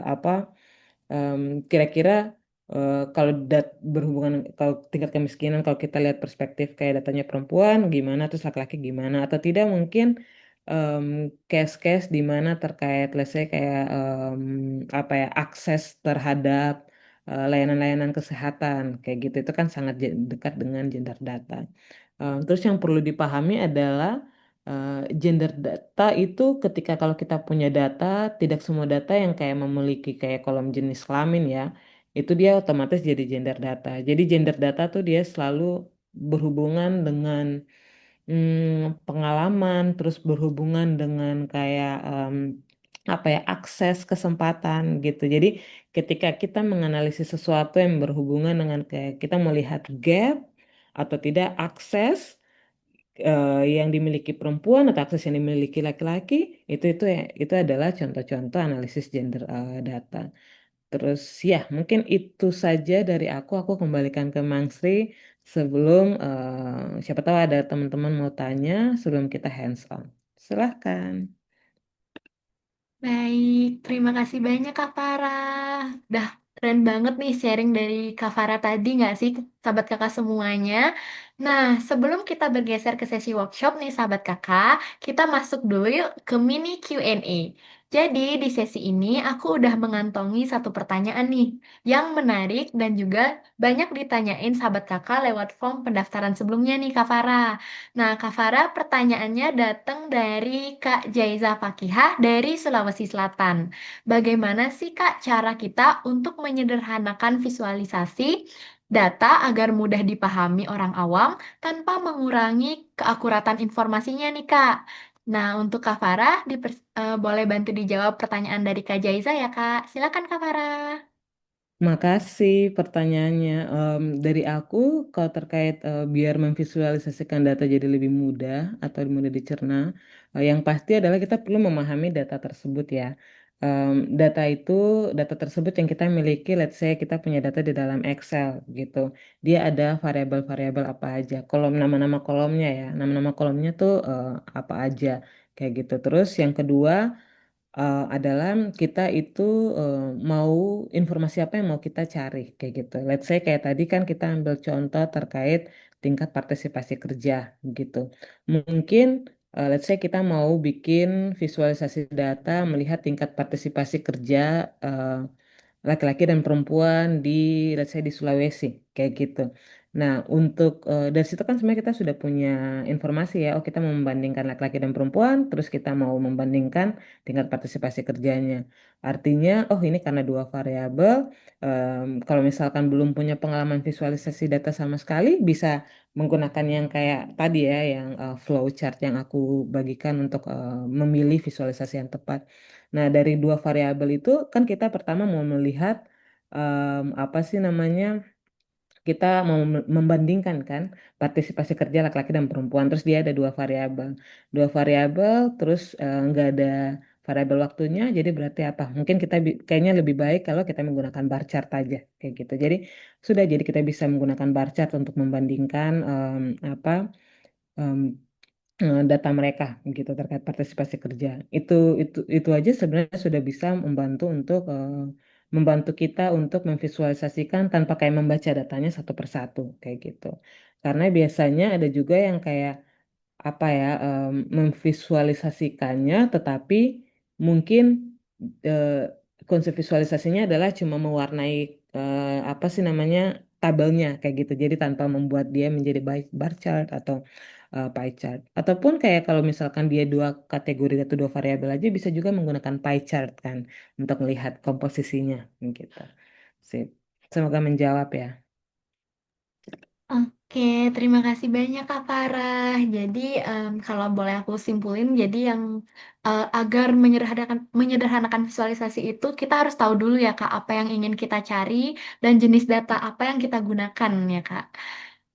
apa Em, kira-kira kalau berhubungan kalau tingkat kemiskinan kalau kita lihat perspektif kayak datanya perempuan gimana terus laki-laki gimana atau tidak mungkin em, case-case di mana terkait, let's say kayak apa ya, akses terhadap layanan-layanan kesehatan kayak gitu itu kan sangat dekat dengan gender data. Terus yang perlu dipahami adalah gender data itu ketika kalau kita punya data, tidak semua data yang kayak memiliki kayak kolom jenis kelamin ya, itu dia otomatis jadi gender data. Jadi gender data tuh dia selalu berhubungan dengan pengalaman, terus berhubungan dengan kayak apa ya, akses kesempatan gitu. Jadi ketika kita menganalisis sesuatu yang berhubungan dengan kayak kita melihat gap atau tidak akses yang dimiliki perempuan atau akses yang dimiliki laki-laki, itu adalah contoh-contoh analisis gender data. Terus ya, mungkin itu saja dari aku. Aku kembalikan ke Mang Sri sebelum siapa tahu ada teman-teman mau tanya sebelum kita hands on. Silahkan. Baik, terima kasih banyak Kak Farah. Dah keren banget nih sharing dari Kak Farah tadi nggak sih, sahabat kakak semuanya. Nah, sebelum kita bergeser ke sesi workshop nih sahabat kakak, kita masuk dulu yuk ke mini Q&A. Jadi di sesi ini aku udah mengantongi satu pertanyaan nih yang menarik dan juga banyak ditanyain sahabat kakak lewat form pendaftaran sebelumnya nih Kak Farah. Nah, Kak Farah, pertanyaannya datang dari Kak Jaiza Fakihah dari Sulawesi Selatan. Bagaimana sih Kak cara kita untuk menyederhanakan visualisasi data agar mudah dipahami orang awam tanpa mengurangi keakuratan informasinya nih Kak? Nah, untuk Kak Farah, boleh bantu dijawab pertanyaan dari Kak Jaiza ya Kak. Silakan Kak Farah. Makasih pertanyaannya. Dari aku, kalau terkait biar memvisualisasikan data jadi lebih mudah atau mudah dicerna, yang pasti adalah kita perlu memahami data tersebut ya. Data itu, data tersebut yang kita miliki, let's say kita punya data di dalam Excel gitu. Dia ada variabel-variabel apa aja. Kolom nama-nama kolomnya ya, nama-nama kolomnya tuh apa aja kayak gitu. Terus yang kedua adalah kita itu eh, mau informasi apa yang mau kita cari kayak gitu. Let's say kayak tadi kan kita ambil contoh terkait tingkat partisipasi kerja gitu. Mungkin let's say kita mau bikin visualisasi data melihat tingkat partisipasi kerja eh, laki-laki dan perempuan di, let's say di Sulawesi kayak gitu. Nah, untuk dari situ kan sebenarnya kita sudah punya informasi ya. Oh, kita mau membandingkan laki-laki dan perempuan, terus kita mau membandingkan tingkat partisipasi kerjanya. Artinya, oh ini karena dua variabel. Kalau misalkan belum punya pengalaman visualisasi data sama sekali, bisa menggunakan yang kayak tadi ya, yang flow chart yang aku bagikan untuk memilih visualisasi yang tepat. Nah, dari dua variabel itu kan kita pertama mau melihat apa sih namanya? Kita mau membandingkan kan partisipasi kerja laki-laki dan perempuan. Terus dia ada dua variabel, terus nggak ada variabel waktunya. Jadi berarti apa? Mungkin kita kayaknya lebih baik kalau kita menggunakan bar chart aja kayak gitu. Jadi kita bisa menggunakan bar chart untuk membandingkan apa? Data mereka gitu terkait partisipasi kerja. Itu aja sebenarnya sudah bisa membantu untuk membantu kita untuk memvisualisasikan tanpa kayak membaca datanya satu persatu kayak gitu. Karena biasanya ada juga yang kayak apa ya, memvisualisasikannya tetapi mungkin eh, konsep visualisasinya adalah cuma mewarnai apa sih namanya, tabelnya kayak gitu, jadi tanpa membuat dia menjadi bar chart atau pie chart, ataupun kayak kalau misalkan dia dua kategori atau dua variabel aja bisa juga menggunakan pie chart kan untuk melihat komposisinya gitu. Sip. Semoga menjawab ya. Oke, terima kasih banyak Kak Farah. Jadi, kalau boleh aku simpulin, jadi yang agar menyederhanakan visualisasi itu, kita harus tahu dulu ya Kak, apa yang ingin kita cari dan jenis data apa yang kita gunakan ya Kak.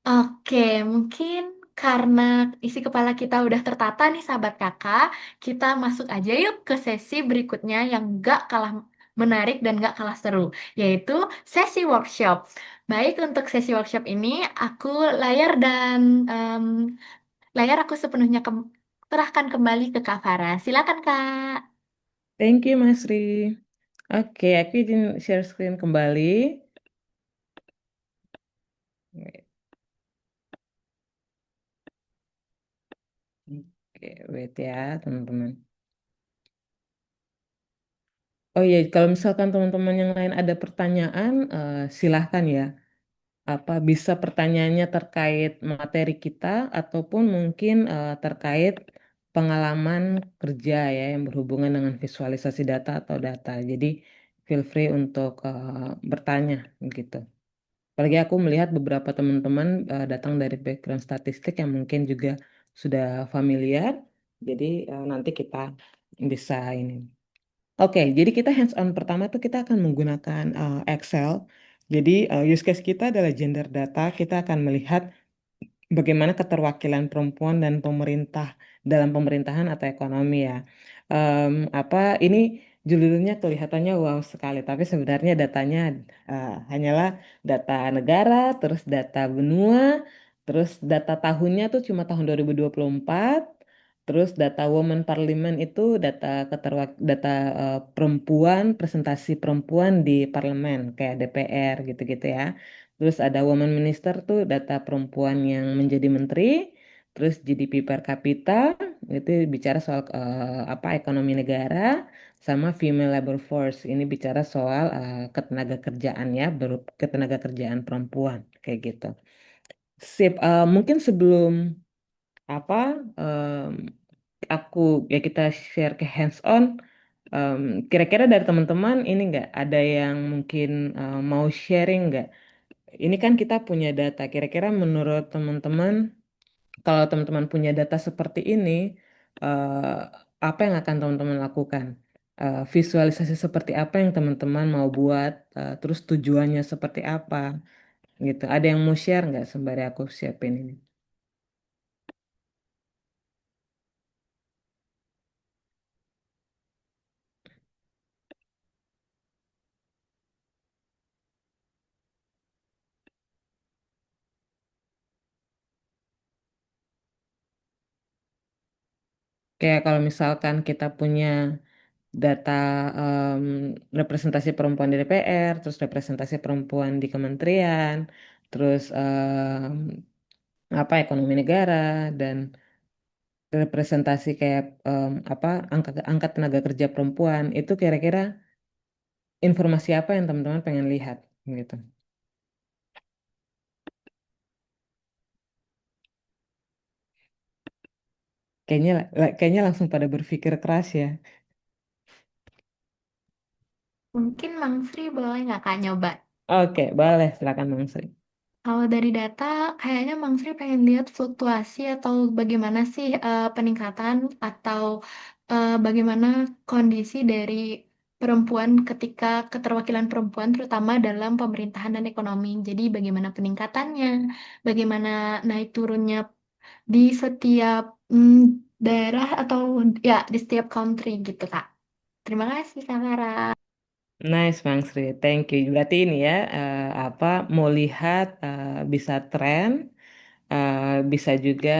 Oke, mungkin karena isi kepala kita udah tertata nih sahabat kakak, kita masuk aja yuk ke sesi berikutnya yang gak kalah menarik dan gak kalah seru, yaitu sesi workshop. Baik, untuk sesi workshop ini aku layar dan em, layar aku sepenuhnya serahkan kembali ke Kak Farah. Silakan Kak. Thank you Mas Ri. Oke, aku izin share screen kembali. Oke, wait ya teman-teman. Oh iya, kalau misalkan teman-teman yang lain ada pertanyaan, silahkan ya. Apa bisa pertanyaannya terkait materi kita ataupun mungkin terkait pengalaman kerja ya yang berhubungan dengan visualisasi data atau data. Jadi feel free untuk bertanya gitu. Apalagi aku melihat beberapa teman-teman datang dari background statistik yang mungkin juga sudah familiar. Jadi nanti kita bisa ini. Oke, jadi kita hands on pertama tuh kita akan menggunakan Excel. Jadi use case kita adalah gender data. Kita akan melihat bagaimana keterwakilan perempuan dan pemerintah dalam pemerintahan atau ekonomi ya. Apa ini judulnya kelihatannya wow sekali, tapi sebenarnya datanya hanyalah data negara, terus data benua, terus data tahunnya tuh cuma tahun 2024. Terus data Women Parliament itu data perempuan, presentasi perempuan di parlemen kayak DPR gitu-gitu ya. Terus ada Women Minister tuh data perempuan yang menjadi menteri. Terus GDP per kapita itu bicara soal apa ekonomi negara sama female labor force ini bicara soal ketenaga kerjaan ya, ketenaga kerjaan perempuan kayak gitu. Sip, mungkin sebelum apa aku ya kita share ke hands on. em, Kira-kira dari teman-teman ini nggak ada yang mungkin mau sharing nggak? Ini kan kita punya data. Kira-kira menurut teman-teman, kalau teman-teman punya data seperti ini, apa yang akan teman-teman lakukan? Visualisasi seperti apa yang teman-teman mau buat? Terus tujuannya seperti apa? Gitu. Ada yang mau share nggak sembari aku siapin ini? Kayak kalau misalkan kita punya data em, representasi perempuan di DPR, terus representasi perempuan di kementerian, terus apa ekonomi negara dan representasi kayak apa angka angka tenaga kerja perempuan itu kira-kira informasi apa yang teman-teman pengen lihat gitu. Kayaknya kayaknya langsung pada berpikir keras ya. Mungkin Mang Sri boleh nggak Kak nyoba? Oke, boleh silakan Bang Sri. Kalau dari data, kayaknya Mang Sri pengen lihat fluktuasi atau bagaimana sih peningkatan atau bagaimana kondisi dari perempuan ketika keterwakilan perempuan terutama dalam pemerintahan dan ekonomi. Jadi bagaimana peningkatannya, bagaimana naik turunnya di setiap daerah atau ya di setiap country gitu Kak. Terima kasih Kak Kara. Nice Bang Sri, thank you. Berarti ini ya apa mau lihat bisa tren, eh, bisa juga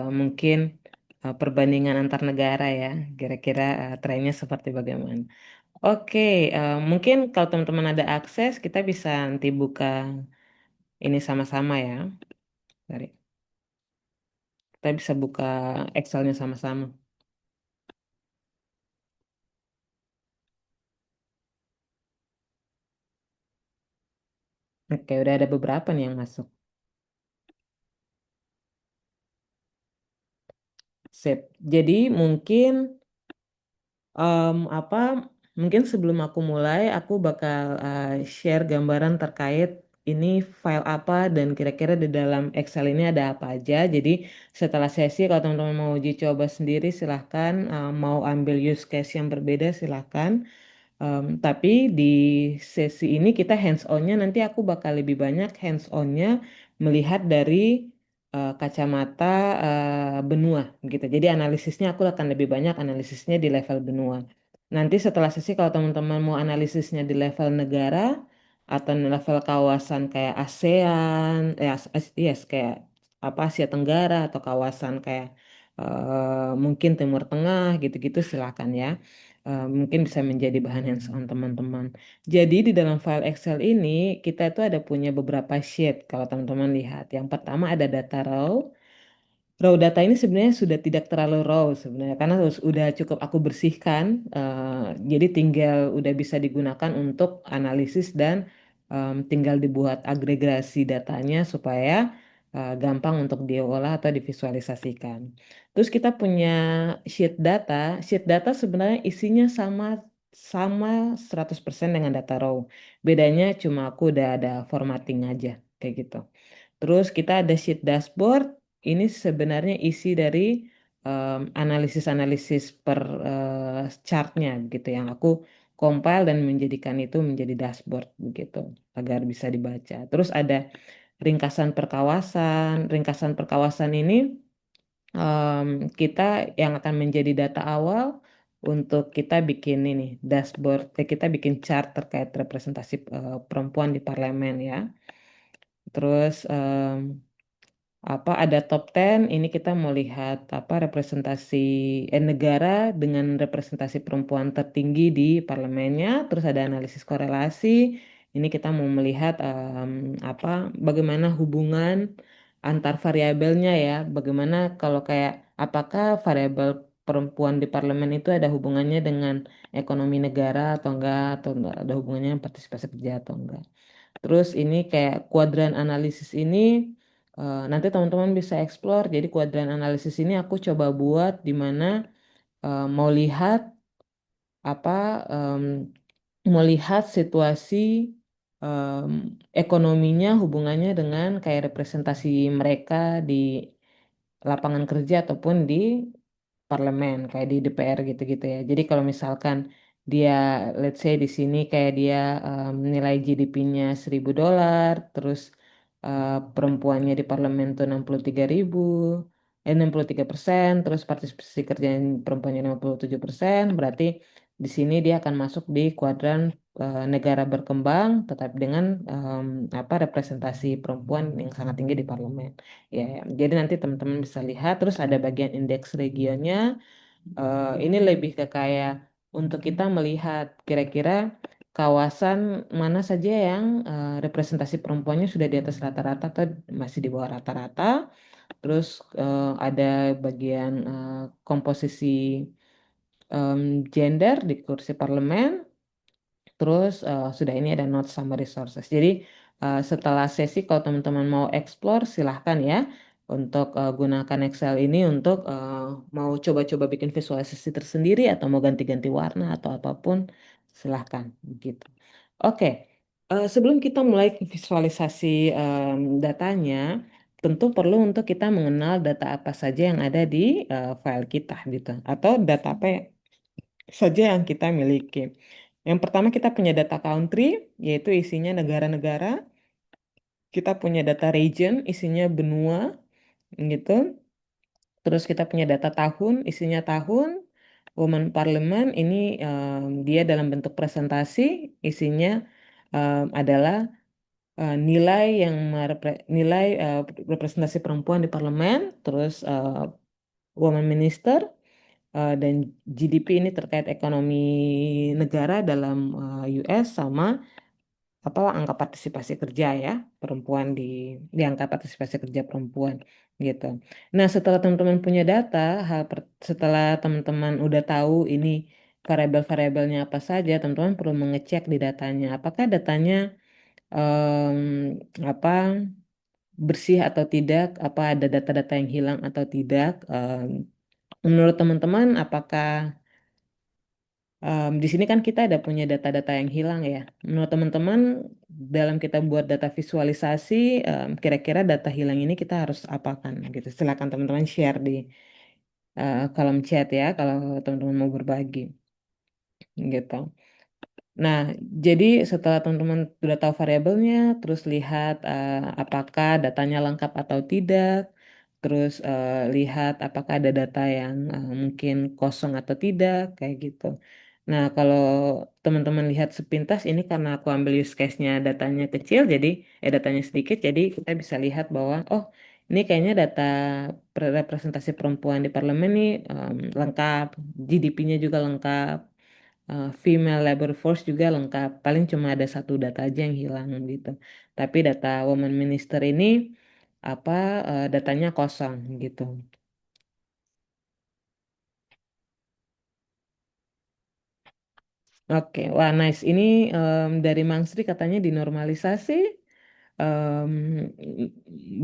mungkin perbandingan antar negara ya. Kira-kira trennya seperti bagaimana. Oke, mungkin kalau teman-teman ada akses, kita bisa nanti buka ini sama-sama ya. Sorry. Kita bisa buka Excelnya sama-sama. Oke, udah ada beberapa nih yang masuk. Sip. Jadi mungkin apa? Mungkin sebelum aku mulai, aku bakal share gambaran terkait ini file apa dan kira-kira di dalam Excel ini ada apa aja. Jadi setelah sesi, kalau teman-teman mau uji coba sendiri, silahkan. Mau ambil use case yang berbeda, silahkan. Tapi di sesi ini kita hands on-nya nanti aku bakal lebih banyak hands on-nya melihat dari kacamata benua gitu. Jadi analisisnya aku akan lebih banyak analisisnya di level benua. Nanti setelah sesi kalau teman-teman mau analisisnya di level negara atau di level kawasan kayak ASEAN, yes kayak apa Asia Tenggara atau kawasan kayak mungkin Timur Tengah gitu-gitu silakan ya. Mungkin bisa menjadi bahan hands-on teman-teman. Jadi di dalam file Excel ini kita itu ada punya beberapa sheet kalau teman-teman lihat. Yang pertama ada data row, Raw data ini sebenarnya sudah tidak terlalu raw sebenarnya karena udah cukup aku bersihkan, jadi tinggal udah bisa digunakan untuk analisis dan tinggal dibuat agregasi datanya supaya gampang untuk diolah atau divisualisasikan. Terus kita punya sheet data. Sheet data sebenarnya isinya sama sama 100% dengan data raw. Bedanya cuma aku udah ada formatting aja kayak gitu. Terus kita ada sheet dashboard. Ini sebenarnya isi dari analisis-analisis per chartnya gitu yang aku compile dan menjadikan itu menjadi dashboard begitu agar bisa dibaca. Terus ada ringkasan per kawasan. Ringkasan per kawasan ini em, kita yang akan menjadi data awal untuk kita bikin ini dashboard. Kita bikin chart terkait representasi perempuan di parlemen ya. Terus apa ada top 10 ini kita mau lihat apa representasi negara dengan representasi perempuan tertinggi di parlemennya, terus ada analisis korelasi, ini kita mau melihat apa bagaimana hubungan antar variabelnya ya, bagaimana kalau kayak apakah variabel perempuan di parlemen itu ada hubungannya dengan ekonomi negara atau enggak ada hubungannya dengan partisipasi kerja atau enggak. Terus ini kayak kuadran analisis ini nanti teman-teman bisa explore. Jadi kuadran analisis ini aku coba buat di mana mau lihat apa mau lihat situasi em, ekonominya hubungannya dengan kayak representasi mereka di lapangan kerja ataupun di parlemen kayak di DPR gitu-gitu ya. Jadi kalau misalkan dia let's say di sini kayak dia nilai GDP-nya $1.000 terus perempuannya di parlemen tuh 63.000 63% terus partisipasi kerja perempuannya 57% berarti di sini dia akan masuk di kuadran negara berkembang tetapi dengan apa representasi perempuan yang sangat tinggi di parlemen. Ya, ya. Jadi nanti teman-teman bisa lihat, terus ada bagian indeks regionnya. Ini lebih ke kayak untuk kita melihat kira-kira kawasan mana saja yang representasi perempuannya sudah di atas rata-rata atau masih di bawah rata-rata. Terus ada bagian komposisi gender di kursi parlemen. Terus sudah ini ada notes sama resources. Jadi setelah sesi kalau teman-teman mau explore silahkan ya untuk gunakan Excel ini untuk mau coba-coba bikin visualisasi tersendiri atau mau ganti-ganti warna atau apapun silahkan gitu. Oke, sebelum kita mulai ke visualisasi datanya, tentu perlu untuk kita mengenal data apa saja yang ada di file kita gitu atau data apa saja yang kita miliki. Yang pertama kita punya data country, yaitu isinya negara-negara. Kita punya data region, isinya benua, gitu. Terus kita punya data tahun, isinya tahun. Women Parliament ini dia dalam bentuk presentasi, isinya adalah nilai yang nilai representasi perempuan di parlemen, terus Women Minister, dan GDP ini terkait ekonomi negara dalam US sama apa angka partisipasi kerja ya perempuan di angka partisipasi kerja perempuan gitu. Nah, setelah teman-teman punya data, setelah teman-teman udah tahu ini variabel-variabelnya apa saja, teman-teman perlu mengecek di datanya. Apakah datanya apa bersih atau tidak? Apa ada data-data yang hilang atau tidak? Menurut teman-teman, apakah di sini kan kita ada punya data-data yang hilang ya. Menurut teman-teman, dalam kita buat data visualisasi, kira-kira data hilang ini kita harus apakan gitu. Silakan teman-teman share di kolom chat ya kalau teman-teman mau berbagi gitu. Nah, jadi setelah teman-teman sudah tahu variabelnya, terus lihat apakah datanya lengkap atau tidak, terus lihat apakah ada data yang mungkin kosong atau tidak, kayak gitu. Nah, kalau teman-teman lihat sepintas, ini karena aku ambil use case-nya datanya kecil, jadi datanya sedikit, jadi kita bisa lihat bahwa, oh, ini kayaknya data representasi perempuan di parlemen nih lengkap, GDP-nya juga lengkap, female labor force juga lengkap. Paling cuma ada satu data aja yang hilang gitu. Tapi data woman minister ini apa datanya kosong gitu. Oke, wah nice. Ini dari Mang Sri katanya dinormalisasi. Em,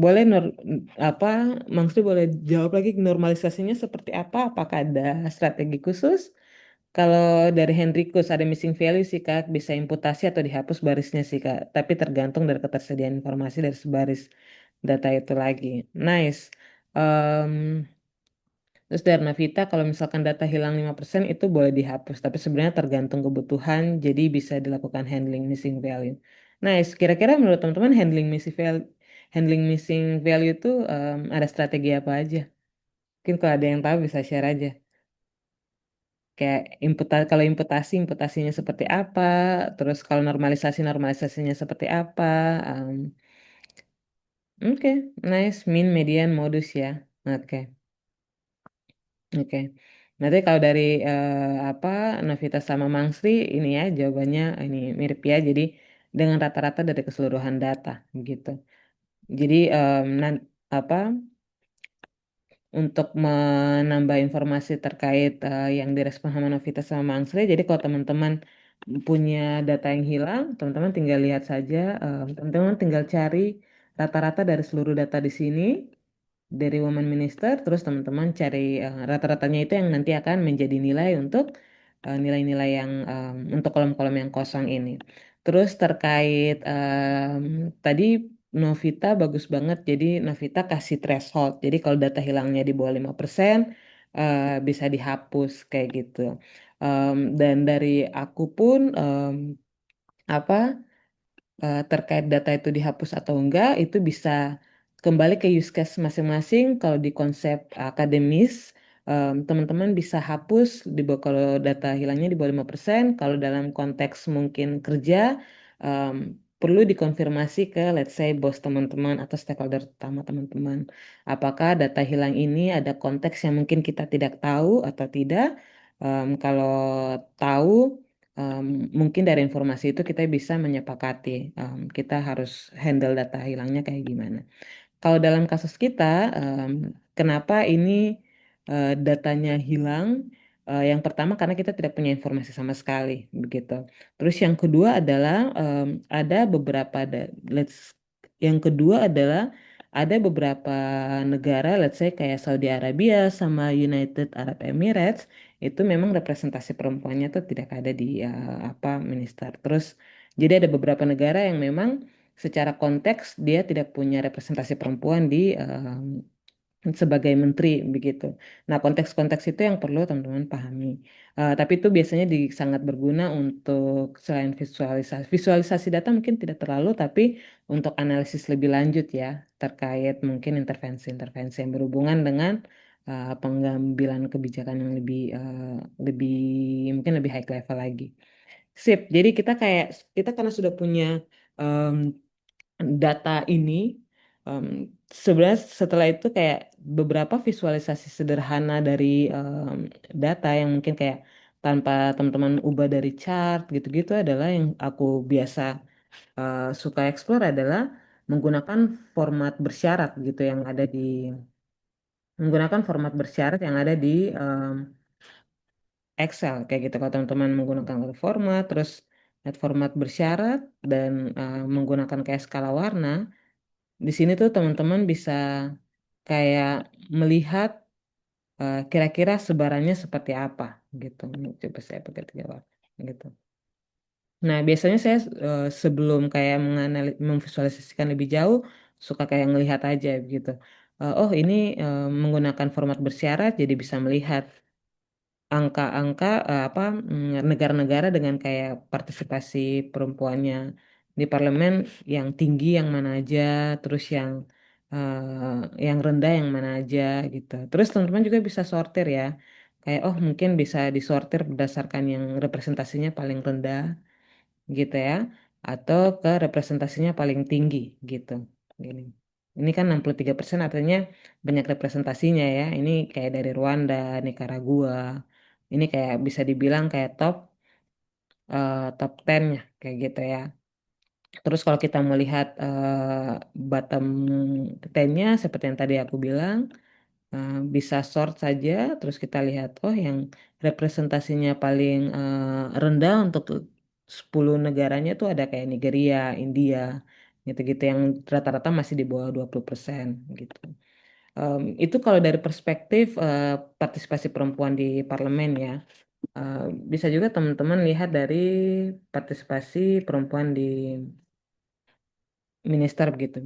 boleh apa Mang Sri boleh jawab lagi normalisasinya seperti apa? Apakah ada strategi khusus? Kalau dari Hendrikus ada missing value sih Kak, bisa imputasi atau dihapus barisnya sih Kak. Tapi tergantung dari ketersediaan informasi dari sebaris data itu lagi. Nice. Em, Terus dari Navita, kalau misalkan data hilang 5% itu boleh dihapus, tapi sebenarnya tergantung kebutuhan, jadi bisa dilakukan handling missing value. Nice, kira-kira menurut teman-teman handling missing value itu ada strategi apa aja? Mungkin kalau ada yang tahu bisa share aja. Kayak kalau imputasinya seperti apa, terus kalau normalisasinya seperti apa. em, Oke, nice, mean, median, modus ya. Oke. Oke. Nanti kalau dari apa Novita sama Mangsri ini ya jawabannya ini mirip ya. Jadi dengan rata-rata dari keseluruhan data gitu. Jadi apa untuk menambah informasi terkait yang direspon sama Novita sama Mangsri. Jadi kalau teman-teman punya data yang hilang, teman-teman tinggal lihat saja. Teman-teman tinggal cari rata-rata dari seluruh data di sini dari Women Minister, terus teman-teman cari rata-ratanya itu yang nanti akan menjadi nilai untuk nilai-nilai yang untuk kolom-kolom yang kosong ini. Terus terkait tadi Novita bagus banget, jadi Novita kasih threshold. Jadi kalau data hilangnya di bawah 5%, bisa dihapus kayak gitu. Dan dari aku pun apa terkait data itu dihapus atau enggak itu bisa kembali ke use case masing-masing. Kalau di konsep akademis, teman-teman bisa hapus kalau data hilangnya di bawah 5%. Kalau dalam konteks mungkin kerja, em, perlu dikonfirmasi ke let's say bos teman-teman atau stakeholder utama teman-teman. Apakah data hilang ini ada konteks yang mungkin kita tidak tahu atau tidak? Kalau tahu, Em, mungkin dari informasi itu kita bisa menyepakati kita harus handle data hilangnya kayak gimana. Kalau dalam kasus kita, em, kenapa ini datanya hilang? Yang pertama karena kita tidak punya informasi sama sekali, begitu. Terus yang kedua adalah ada beberapa yang kedua adalah ada beberapa negara, let's say kayak Saudi Arabia sama United Arab Emirates, itu memang representasi perempuannya tuh tidak ada di apa minister. Terus jadi ada beberapa negara yang memang secara konteks dia tidak punya representasi perempuan di sebagai menteri begitu. Nah, konteks-konteks itu yang perlu teman-teman pahami. Tapi itu biasanya sangat berguna untuk selain visualisasi. Visualisasi data mungkin tidak terlalu, tapi untuk analisis lebih lanjut ya terkait mungkin intervensi-intervensi yang berhubungan dengan pengambilan kebijakan yang lebih mungkin lebih high level lagi. Sip. Jadi kita karena sudah punya data ini em, sebenarnya setelah itu kayak beberapa visualisasi sederhana dari data yang mungkin kayak tanpa teman-teman ubah dari chart gitu-gitu adalah yang aku biasa suka explore adalah menggunakan format bersyarat gitu yang ada di menggunakan format bersyarat yang ada di Excel kayak gitu kalau teman-teman menggunakan format terus net format bersyarat dan menggunakan kayak skala warna. Di sini tuh teman-teman bisa kayak melihat kira-kira sebarannya seperti apa gitu. Ini coba saya pakai 3 warna gitu. Nah, biasanya saya sebelum kayak memvisualisasikan lebih jauh, suka kayak ngelihat aja gitu. Oh, ini menggunakan format bersyarat, jadi bisa melihat angka-angka apa negara-negara dengan kayak partisipasi perempuannya di parlemen yang tinggi yang mana aja, terus yang rendah yang mana aja gitu. Terus teman-teman juga bisa sortir ya. Kayak oh mungkin bisa disortir berdasarkan yang representasinya paling rendah gitu ya atau ke representasinya paling tinggi gitu. Gini. Ini kan 63% artinya banyak representasinya ya. Ini kayak dari Rwanda, Nicaragua. Ini kayak bisa dibilang kayak top 10-nya kayak gitu ya. Terus kalau kita melihat bottom 10-nya seperti yang tadi aku bilang, bisa sort saja, terus kita lihat, oh yang representasinya paling rendah untuk 10 negaranya tuh ada kayak Nigeria, India, gitu-gitu yang rata-rata masih di bawah 20% gitu. Itu kalau dari perspektif partisipasi perempuan di parlemen ya. Eh, Bisa juga teman-teman lihat dari partisipasi perempuan di minister begitu.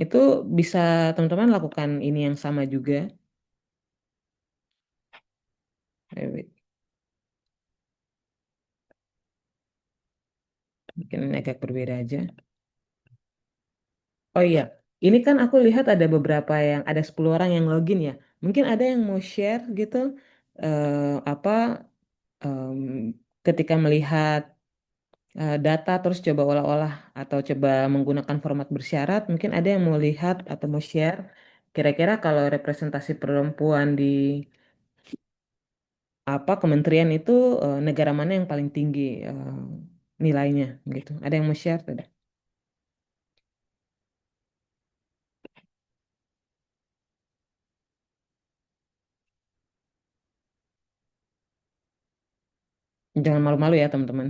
Itu bisa teman-teman lakukan ini yang sama juga. Wait, mungkin ini agak berbeda aja. Oh iya, ini kan aku lihat ada beberapa yang ada 10 orang yang login ya. Mungkin ada yang mau share gitu apa em, ketika melihat data terus coba olah-olah atau coba menggunakan format bersyarat, mungkin ada yang mau lihat atau mau share kira-kira kalau representasi perempuan di apa kementerian itu negara mana yang paling tinggi nilainya gitu. Ada yang mau share tidak? Jangan malu-malu ya teman-teman.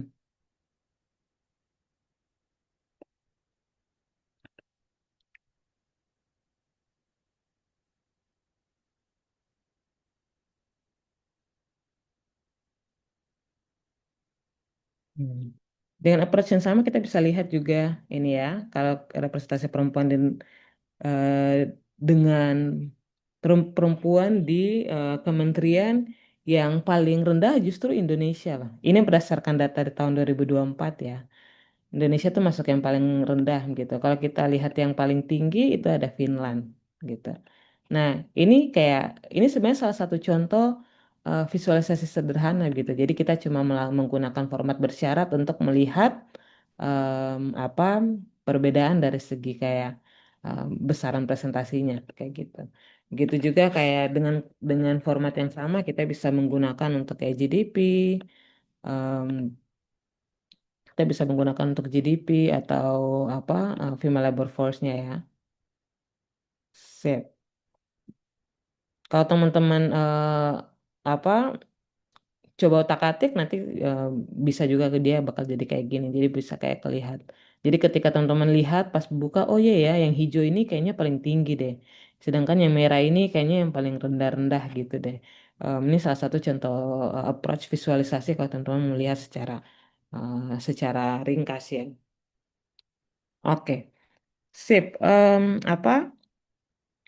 Hmm. Dengan approach yang sama kita bisa lihat juga ini ya, kalau representasi perempuan eh, dengan perempuan di kementerian yang paling rendah justru Indonesia lah. Ini berdasarkan data di tahun 2024 ya. Indonesia tuh masuk yang paling rendah gitu. Kalau kita lihat yang paling tinggi itu ada Finland gitu. Nah, ini kayak ini sebenarnya salah satu contoh visualisasi sederhana gitu. Jadi kita cuma menggunakan format bersyarat untuk melihat apa perbedaan dari segi kayak besaran presentasinya kayak gitu. Gitu juga kayak dengan format yang sama kita bisa menggunakan untuk kayak GDP, kita bisa menggunakan untuk GDP atau apa female labor force-nya ya. Sip. Kalau teman-teman apa coba otak-atik nanti eh, bisa juga ke dia bakal jadi kayak gini. Jadi bisa kayak kelihat. Jadi ketika teman-teman lihat pas buka, oh iya ya, yang hijau ini kayaknya paling tinggi deh. Sedangkan yang merah ini kayaknya yang paling rendah-rendah gitu deh. Ini salah satu contoh approach visualisasi kalau teman-teman melihat secara ringkas ya. Oke, sip. Apa?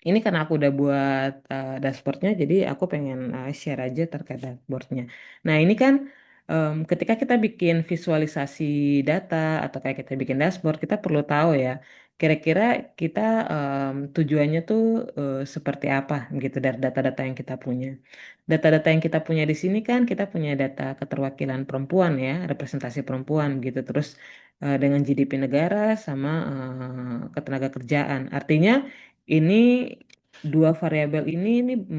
Ini karena aku udah buat dashboardnya, jadi aku pengen share aja terkait dashboardnya. Nah, ini kan ketika kita bikin visualisasi data atau kayak kita bikin dashboard, kita perlu tahu ya, kira-kira kita tujuannya tuh seperti apa gitu dari data-data yang kita punya. Data-data yang kita punya di sini kan kita punya data keterwakilan perempuan ya, representasi perempuan gitu. Terus dengan GDP negara sama ketenaga kerjaan. Artinya ini dua variabel ini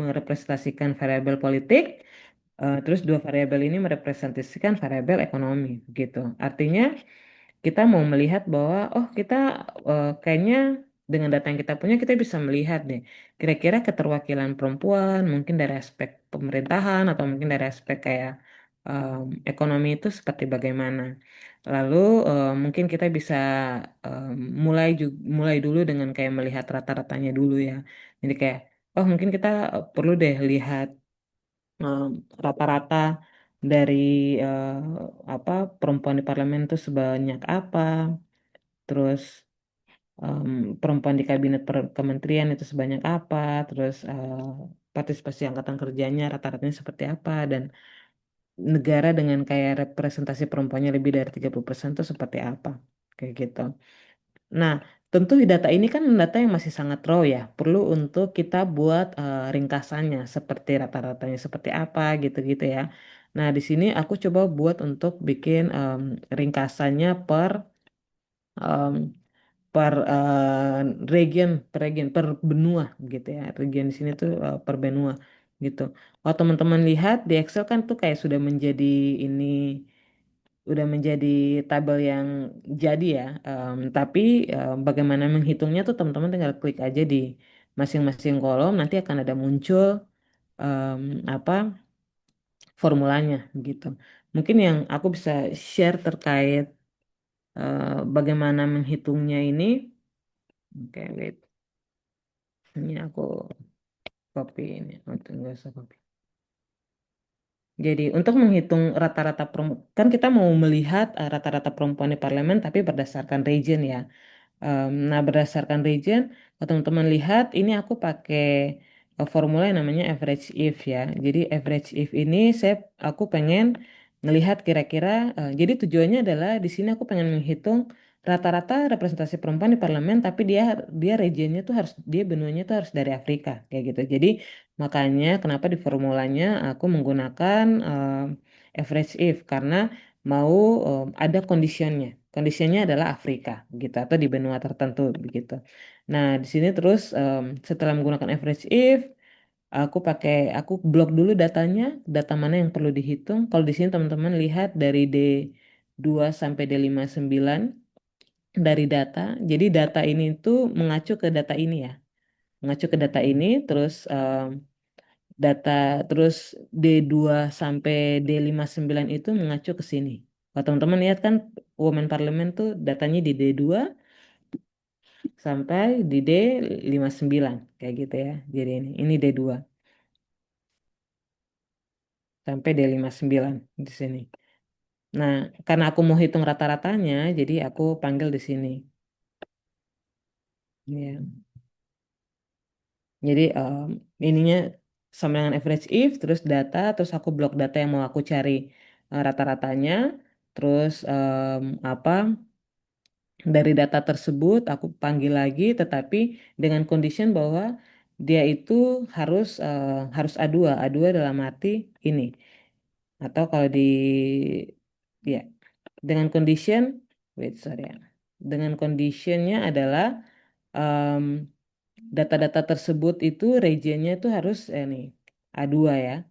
merepresentasikan variabel politik, terus dua variabel ini merepresentasikan variabel ekonomi gitu. Artinya kita mau melihat bahwa oh kita kayaknya dengan data yang kita punya kita bisa melihat deh kira-kira keterwakilan perempuan mungkin dari aspek pemerintahan atau mungkin dari aspek kayak ekonomi itu seperti bagaimana. Lalu mungkin kita bisa em, mulai dulu dengan kayak melihat rata-ratanya dulu ya. Jadi kayak oh mungkin kita perlu deh lihat em, rata-rata dari eh, apa perempuan di parlemen itu sebanyak apa, terus em, perempuan di kabinet kementerian itu sebanyak apa, terus partisipasi angkatan kerjanya rata-ratanya seperti apa, dan negara dengan kayak representasi perempuannya lebih dari 30% itu seperti apa, kayak gitu. Nah, tentu data ini kan data yang masih sangat raw ya, perlu untuk kita buat ringkasannya seperti rata-ratanya seperti apa gitu-gitu ya. Nah, di sini aku coba buat untuk bikin ringkasannya em, per benua gitu ya. Region di sini tuh per benua gitu. Kalau teman-teman lihat di Excel kan tuh kayak sudah menjadi ini udah menjadi tabel yang jadi ya. Tapi bagaimana menghitungnya tuh teman-teman tinggal klik aja di masing-masing kolom, nanti akan ada muncul em, apa formulanya gitu. Mungkin yang aku bisa share terkait bagaimana menghitungnya ini. Oke, wait. Ini aku copy ini. Oh, nggak usah copy. Jadi untuk menghitung rata-rata kan kita mau melihat rata-rata perempuan di parlemen tapi berdasarkan region ya. Nah, berdasarkan region, kalau teman-teman lihat, ini aku pakai formula yang namanya average if ya. Jadi average if ini aku pengen ngelihat kira-kira, jadi tujuannya adalah di sini aku pengen menghitung rata-rata representasi perempuan di parlemen, tapi dia dia regionnya tuh harus dia benuanya tuh harus dari Afrika kayak gitu. Jadi makanya kenapa di formulanya aku menggunakan average if karena mau ada conditionnya. Conditionnya adalah Afrika gitu atau di benua tertentu begitu. Nah, di sini terus setelah menggunakan average if aku blok dulu datanya, data mana yang perlu dihitung. Kalau di sini teman-teman lihat dari D2 sampai D59 dari data. Jadi data ini tuh mengacu ke data ini ya. Mengacu ke data ini terus data terus D2 sampai D59 itu mengacu ke sini. Kalau teman-teman lihat kan Women Parliament tuh datanya di D2 sampai di D59 kayak gitu ya. Jadi ini D2 sampai D59 di sini. Nah, karena aku mau hitung rata-ratanya, jadi aku panggil di sini. Ya. Jadi ininya sama dengan average if, terus data, terus aku blok data yang mau aku cari rata-ratanya, terus apa dari data tersebut aku panggil lagi, tetapi dengan condition bahwa dia itu harus A2. A2 dalam arti ini. Atau kalau ya dengan condition, wait sorry ya. Dengan conditionnya adalah em, data-data tersebut itu regionnya itu harus nih A2 ya.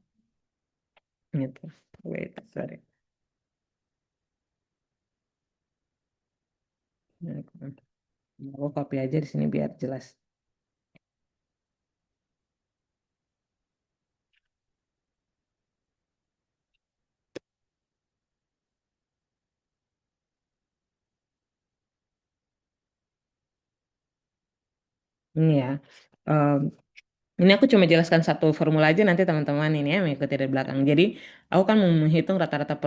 Gitu. Wait, sorry. Aku copy aja di sini biar jelas. Ini ya. Em, Ini aku cuma jelaskan satu formula aja nanti teman-teman ini ya mengikuti dari belakang. Jadi aku kan mau menghitung rata-rata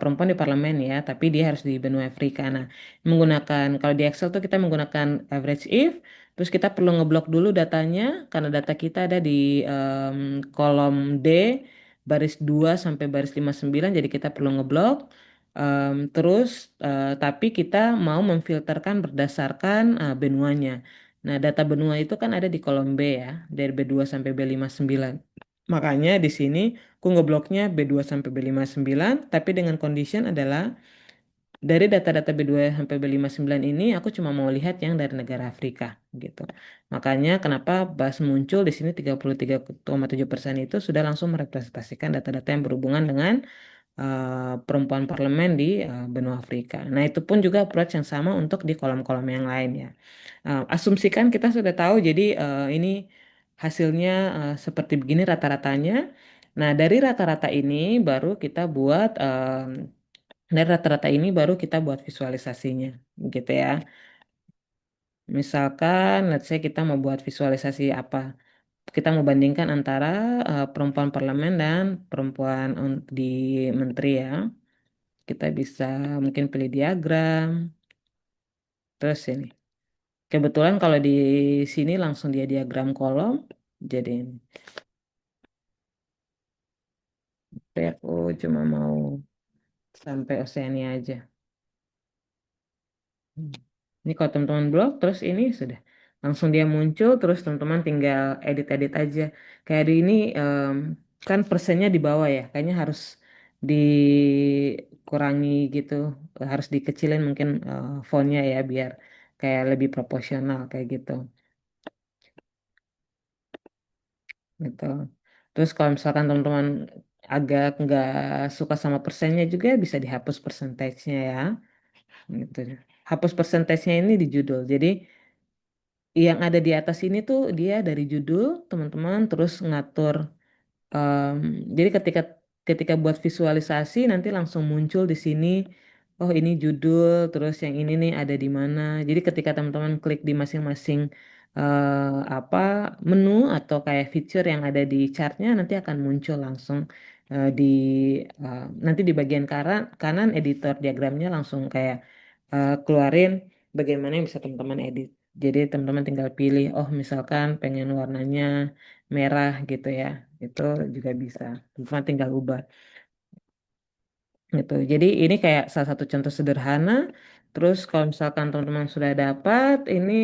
perempuan di parlemen ya, tapi dia harus di benua Afrika. Nah, menggunakan kalau di Excel tuh kita menggunakan average if, terus kita perlu ngeblok dulu datanya karena data kita ada di kolom D baris 2 sampai baris 59, jadi kita perlu ngeblok. Terus tapi kita mau memfilterkan berdasarkan benuanya. Nah, data benua itu kan ada di kolom B ya, dari B2 sampai B59. Makanya di sini aku ngebloknya B2 sampai B59, tapi dengan condition adalah dari data-data B2 sampai B59 ini aku cuma mau lihat yang dari negara Afrika gitu. Makanya kenapa BAS muncul di sini 33,7% itu sudah langsung merepresentasikan data-data yang berhubungan dengan perempuan parlemen di benua Afrika. Nah, itu pun juga approach yang sama untuk di kolom-kolom yang lain ya. Asumsikan kita sudah tahu, jadi ini hasilnya seperti begini rata-ratanya. Nah, dari rata-rata ini baru kita buat dari rata-rata ini baru kita buat visualisasinya, gitu ya. Misalkan, let's say kita mau buat visualisasi apa? Kita mau bandingkan antara perempuan parlemen dan perempuan di menteri ya. Kita bisa mungkin pilih diagram. Terus ini. Kebetulan kalau di sini langsung dia diagram kolom. Jadi ini. Tapi aku cuma mau sampai Oceania aja. Hmm. Ini kalau teman-teman blok, terus ini sudah. Langsung dia muncul, terus teman-teman tinggal edit-edit aja. Kayak di ini kan persennya di bawah ya. Kayaknya harus dikurangi gitu. Harus dikecilin mungkin fontnya ya biar kayak lebih proporsional kayak gitu. Gitu. Terus kalau misalkan teman-teman agak nggak suka sama persennya juga bisa dihapus persentasenya ya, gitu. Hapus persentasenya ini di judul. Jadi yang ada di atas ini tuh dia dari judul teman-teman, terus ngatur. Em, jadi ketika buat visualisasi nanti langsung muncul di sini. Oh ini judul, terus yang ini nih ada di mana. Jadi ketika teman-teman klik di masing-masing apa menu atau kayak feature yang ada di chartnya nanti akan muncul langsung di nanti di bagian kanan kanan editor diagramnya langsung kayak keluarin bagaimana yang bisa teman-teman edit. Jadi teman-teman tinggal pilih, oh misalkan pengen warnanya merah gitu ya, itu juga bisa. Teman-teman tinggal ubah gitu. Jadi ini kayak salah satu contoh sederhana. Terus kalau misalkan teman-teman sudah dapat, ini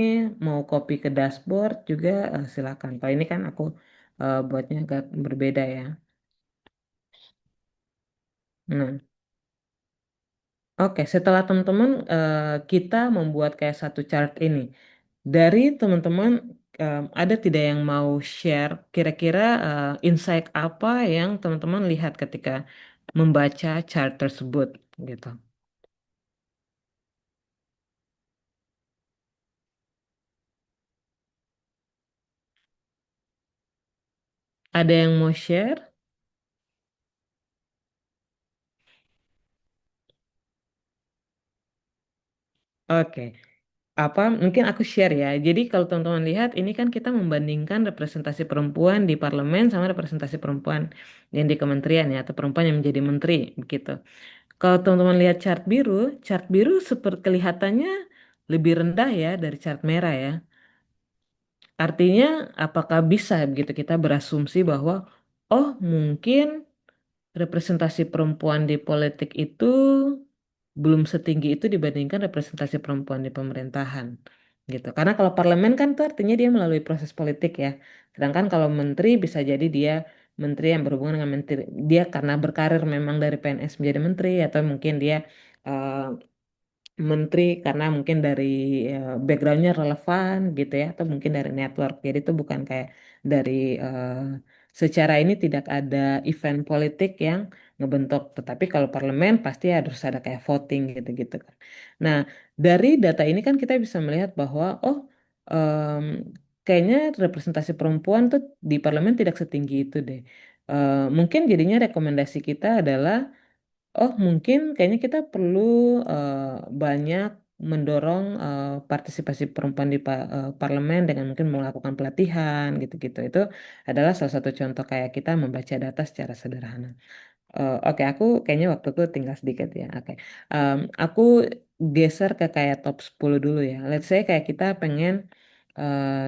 mau copy ke dashboard juga silakan. Kalau ini kan aku buatnya agak berbeda ya. Nah, oke, setelah teman-teman kita membuat kayak satu chart ini, dari teman-teman ada tidak yang mau share kira-kira insight apa yang teman-teman lihat ketika membaca chart tersebut gitu. Ada yang mau share? Oke. Apa mungkin aku share ya. Jadi kalau teman-teman lihat ini kan kita membandingkan representasi perempuan di parlemen sama representasi perempuan yang di kementerian ya atau perempuan yang menjadi menteri begitu. Kalau teman-teman lihat chart biru seperti kelihatannya lebih rendah ya dari chart merah ya. Artinya apakah bisa begitu kita berasumsi bahwa oh mungkin representasi perempuan di politik itu belum setinggi itu dibandingkan representasi perempuan di pemerintahan gitu. Karena kalau parlemen kan tuh artinya dia melalui proses politik ya. Sedangkan kalau menteri bisa jadi dia menteri yang berhubungan dengan menteri dia karena berkarir memang dari PNS menjadi menteri atau mungkin dia eh, menteri karena mungkin dari backgroundnya relevan gitu ya atau mungkin dari network jadi itu bukan kayak dari secara ini tidak ada event politik yang ngebentuk tetapi kalau parlemen pasti harus ada kayak voting gitu-gitu kan. Nah dari data ini kan kita bisa melihat bahwa oh em, kayaknya representasi perempuan tuh di parlemen tidak setinggi itu deh. Mungkin jadinya rekomendasi kita adalah oh, mungkin kayaknya kita perlu banyak mendorong partisipasi perempuan di parlemen dengan mungkin melakukan pelatihan gitu-gitu. Itu adalah salah satu contoh kayak kita membaca data secara sederhana. Oke, aku kayaknya waktuku tinggal sedikit ya. Oke. Aku geser ke kayak top 10 dulu ya. Let's say kayak kita eh,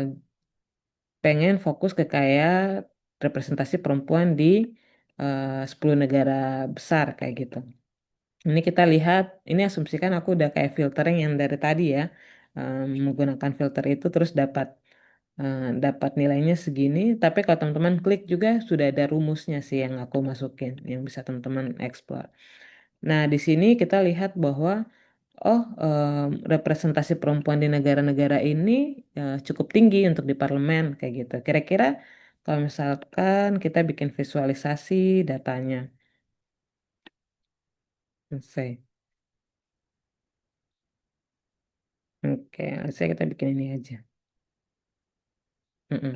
pengen fokus ke kayak representasi perempuan di 10 negara besar kayak gitu. Ini kita lihat, ini asumsikan aku udah kayak filtering yang dari tadi ya, menggunakan filter itu terus dapat nilainya segini. Tapi kalau teman-teman klik juga sudah ada rumusnya sih yang aku masukin, yang bisa teman-teman explore. Nah, di sini kita lihat bahwa oh representasi perempuan di negara-negara ini cukup tinggi untuk di parlemen kayak gitu. Kira-kira kalau misalkan kita bikin visualisasi datanya, let's say. Oke, saya kita bikin ini aja. Mm-mm.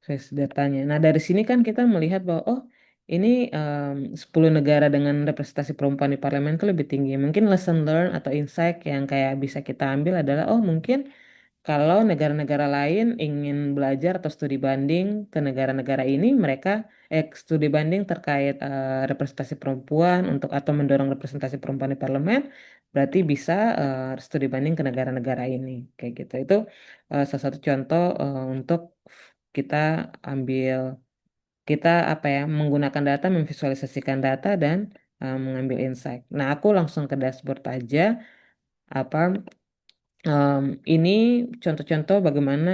Face datanya. Nah, dari sini kan kita melihat bahwa oh, ini 10 negara dengan representasi perempuan di parlemen itu lebih tinggi. Mungkin lesson learn atau insight yang kayak bisa kita ambil adalah oh, mungkin kalau negara-negara lain ingin belajar atau studi banding ke negara-negara ini, mereka studi banding terkait representasi perempuan untuk atau mendorong representasi perempuan di parlemen, berarti bisa studi banding ke negara-negara ini, kayak gitu. Itu salah satu contoh untuk kita ambil kita apa ya menggunakan data, memvisualisasikan data dan mengambil insight. Nah, aku langsung ke dashboard aja. Apa ini contoh-contoh bagaimana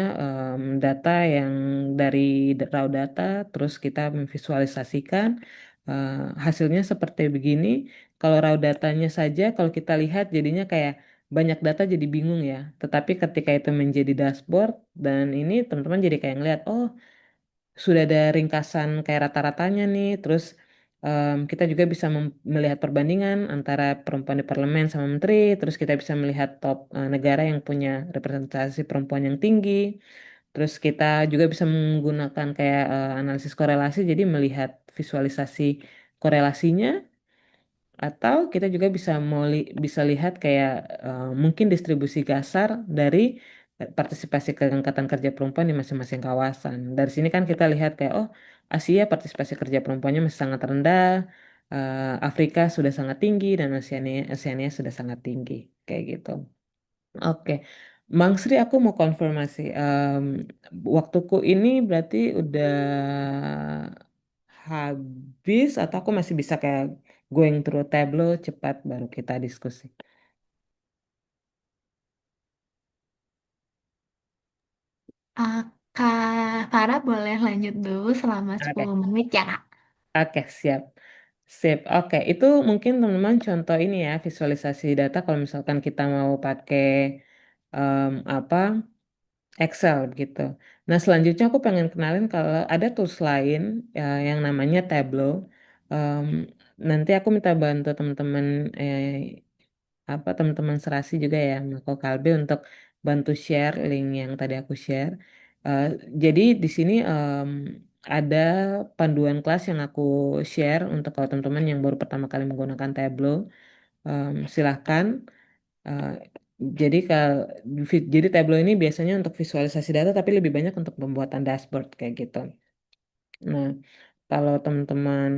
data yang dari raw data, terus kita memvisualisasikan eh, hasilnya seperti begini. Kalau raw datanya saja, kalau kita lihat jadinya kayak banyak data jadi bingung ya. Tetapi ketika itu menjadi dashboard dan ini teman-teman jadi kayak ngeliat, oh sudah ada ringkasan kayak rata-ratanya nih, terus Kita juga bisa melihat perbandingan antara perempuan di parlemen sama menteri, terus kita bisa melihat top negara yang punya representasi perempuan yang tinggi. Terus kita juga bisa menggunakan kayak analisis korelasi, jadi melihat visualisasi korelasinya, atau kita juga bisa lihat kayak mungkin distribusi kasar dari partisipasi ke angkatan kerja perempuan di masing-masing kawasan. Dari sini kan kita lihat kayak oh Asia partisipasi kerja perempuannya masih sangat rendah, Afrika sudah sangat tinggi dan Oseania sudah sangat tinggi kayak gitu. Oke, Bang Sri, aku mau konfirmasi. Waktuku ini berarti udah habis atau aku masih bisa kayak going through Tableau cepat baru kita diskusi. Ah, Kak Farah boleh lanjut dulu selama Oke, 10 menit ya, Kak? oke, siap. Sip, oke. Itu mungkin teman-teman contoh ini ya, visualisasi data kalau misalkan kita mau pakai apa Excel gitu. Nah, selanjutnya aku pengen kenalin kalau ada tools lain yang namanya Tableau. Em, Nanti aku minta bantu teman-teman teman-teman Serasi juga ya, Mako Kalbe untuk bantu share link yang tadi aku share. Eh, jadi di sini ada panduan kelas yang aku share untuk kalau teman-teman yang baru pertama kali menggunakan Tableau. Silahkan. Eh, jadi Tableau ini biasanya untuk visualisasi data, tapi lebih banyak untuk pembuatan dashboard kayak gitu. Nah, kalau teman-teman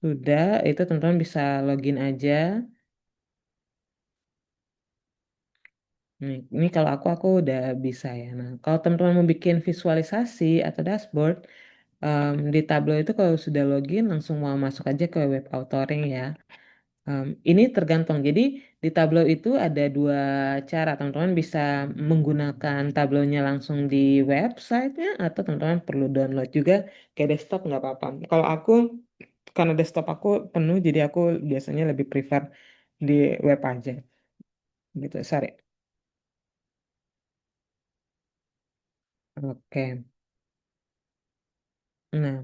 sudah, itu teman-teman bisa login aja. Ini kalau aku udah bisa ya. Nah, kalau teman-teman mau bikin visualisasi atau dashboard di Tableau itu kalau sudah login langsung mau masuk aja ke web authoring ya. Ini tergantung. Jadi di Tableau itu ada dua cara. Teman-teman bisa menggunakan Tableau-nya langsung di websitenya atau teman-teman perlu download juga ke desktop nggak apa-apa. Kalau aku karena desktop aku penuh, jadi aku biasanya lebih prefer di web aja gitu. Sorry. Oke. Nah,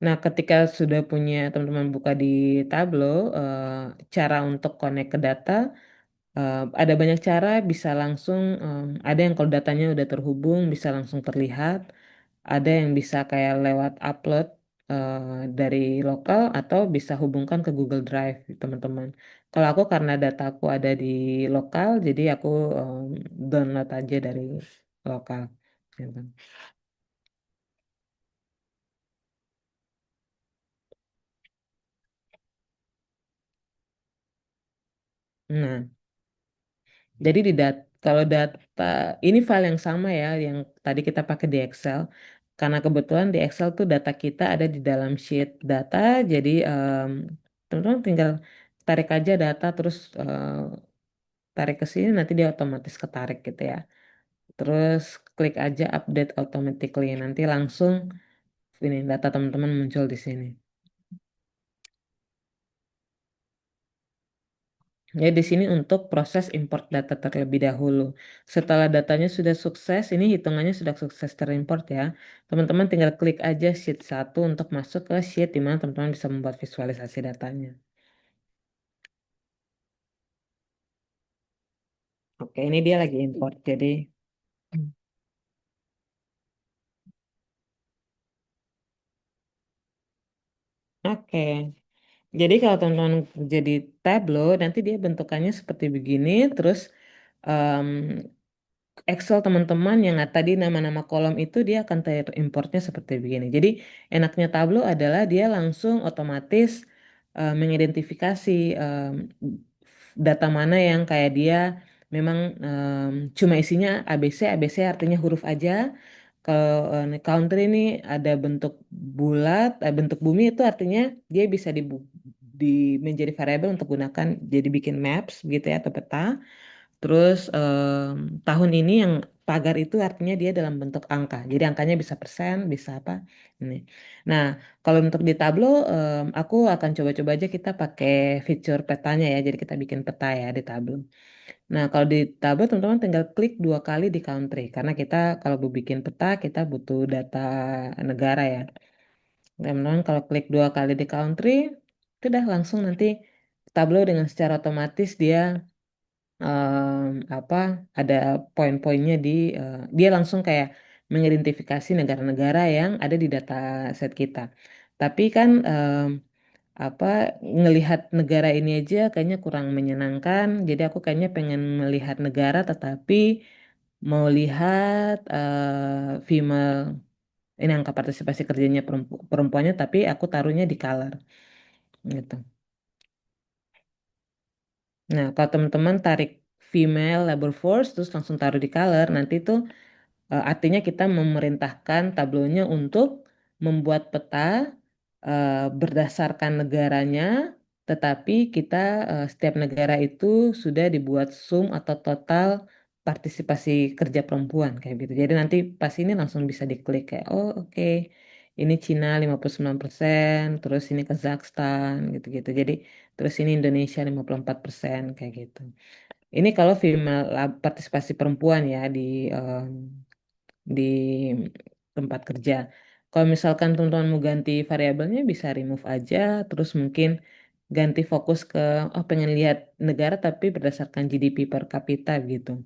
nah, ketika sudah punya teman-teman buka di Tableau, cara untuk connect ke data, ada banyak cara, bisa langsung, ada yang kalau datanya udah terhubung bisa langsung terlihat, ada yang bisa kayak lewat upload dari lokal atau bisa hubungkan ke Google Drive, teman-teman. Kalau aku karena dataku ada di lokal, jadi aku download aja dari lokal. Gitu. Nah. Jadi kalau data ini file yang sama ya yang tadi kita pakai di Excel. Karena kebetulan di Excel tuh data kita ada di dalam sheet data. Jadi teman-teman tinggal tarik aja data terus tarik ke sini nanti dia otomatis ketarik gitu ya. Terus klik aja update automatically nanti langsung ini data teman-teman muncul di sini. Ya, di sini untuk proses import data terlebih dahulu. Setelah datanya sudah sukses, ini hitungannya sudah sukses terimport ya. Teman-teman tinggal klik aja sheet satu untuk masuk ke sheet di mana teman-teman bisa membuat visualisasi datanya. Oke, ini dia lagi import. Jadi, oke. Jadi kalau teman-teman jadi Tableau, nanti dia bentukannya seperti begini. Terus em, Excel teman-teman yang tadi nama-nama kolom itu dia akan terimportnya seperti begini. Jadi enaknya Tableau adalah dia langsung otomatis mengidentifikasi data mana yang kayak dia memang cuma isinya ABC, ABC artinya huruf aja. Kalau country ini ada bentuk bulat, bentuk bumi itu artinya dia bisa di menjadi variabel untuk gunakan jadi bikin maps gitu ya atau peta. Terus tahun ini yang pagar itu artinya dia dalam bentuk angka. Jadi angkanya bisa persen, bisa apa. Ini. Nah, kalau untuk di Tableau, aku akan coba-coba aja kita pakai fitur petanya ya. Jadi kita bikin peta ya di Tableau. Nah, kalau di Tableau teman-teman tinggal klik dua kali di country. Karena kita kalau mau bikin peta, kita butuh data negara ya. Teman-teman kalau klik 2 kali di country, itu udah langsung nanti Tableau dengan secara otomatis dia apa ada poin-poinnya dia langsung kayak mengidentifikasi negara-negara yang ada di data set kita. Tapi kan apa ngelihat negara ini aja kayaknya kurang menyenangkan. Jadi aku kayaknya pengen melihat negara tetapi mau lihat female ini angka partisipasi kerjanya perempuannya tapi aku taruhnya di color gitu. Nah, kalau teman-teman tarik female labor force terus langsung taruh di color, nanti tuh artinya kita memerintahkan tablonya untuk membuat peta berdasarkan negaranya, tetapi kita setiap negara itu sudah dibuat sum atau total partisipasi kerja perempuan kayak gitu. Jadi nanti pas ini langsung bisa diklik kayak, oh oke, ini Cina 59%, terus ini Kazakhstan gitu-gitu. Jadi terus ini Indonesia 54% kayak gitu. Ini kalau female partisipasi perempuan ya di tempat kerja. Kalau misalkan teman-teman mau ganti variabelnya bisa remove aja, terus mungkin ganti fokus ke oh pengen lihat negara tapi berdasarkan GDP per kapita gitu.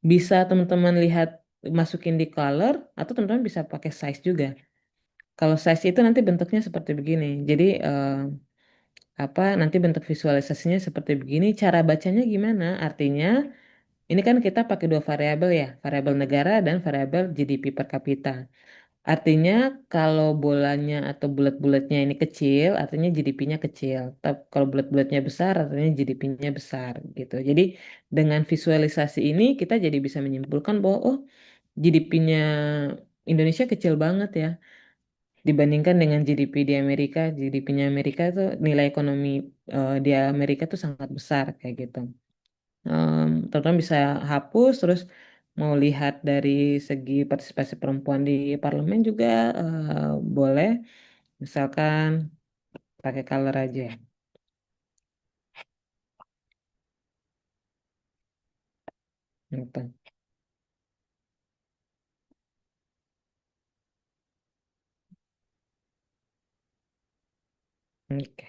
Bisa teman-teman lihat masukin di color atau teman-teman bisa pakai size juga. Kalau size itu nanti bentuknya seperti begini. Jadi apa nanti bentuk visualisasinya seperti begini. Cara bacanya gimana? Artinya ini kan kita pakai 2 variabel ya, variabel negara dan variabel GDP per kapita. Artinya kalau bolanya atau bulat-bulatnya ini kecil, artinya GDP-nya kecil. Tapi kalau bulat-bulatnya besar, artinya GDP-nya besar gitu. Jadi dengan visualisasi ini kita jadi bisa menyimpulkan bahwa oh GDP-nya Indonesia kecil banget ya dibandingkan dengan GDP di Amerika. GDP-nya Amerika tuh nilai ekonomi di Amerika tuh sangat besar kayak gitu. Teman-teman bisa hapus terus mau lihat dari segi partisipasi perempuan di parlemen juga boleh misalkan pakai color aja gitu. Oke.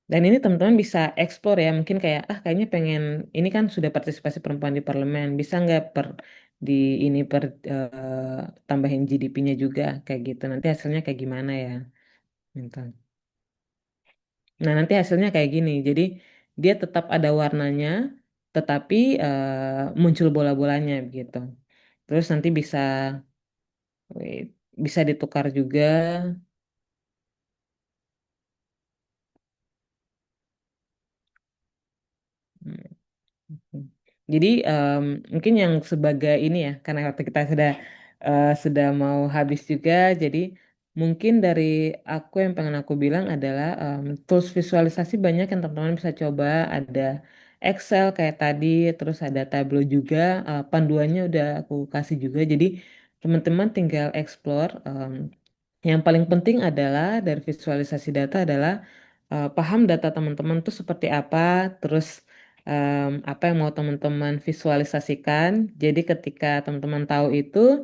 Dan ini teman-teman bisa explore ya mungkin kayak kayaknya pengen ini kan sudah partisipasi perempuan di parlemen bisa nggak di ini tambahin GDP-nya juga kayak gitu nanti hasilnya kayak gimana ya gitu. Nah, nanti hasilnya kayak gini. Jadi, dia tetap ada warnanya, tetapi muncul bola-bolanya gitu. Terus nanti bisa ditukar juga. Hmm. Jadi, mungkin yang sebagai ini ya, karena waktu kita sudah mau habis juga, jadi mungkin dari aku yang pengen aku bilang adalah tools visualisasi banyak yang teman-teman bisa coba. Ada Excel kayak tadi, terus ada Tableau juga, panduannya udah aku kasih juga. Jadi teman-teman tinggal explore. Yang paling penting adalah dari visualisasi data adalah paham data teman-teman tuh seperti apa, terus apa yang mau teman-teman visualisasikan. Jadi ketika teman-teman tahu itu,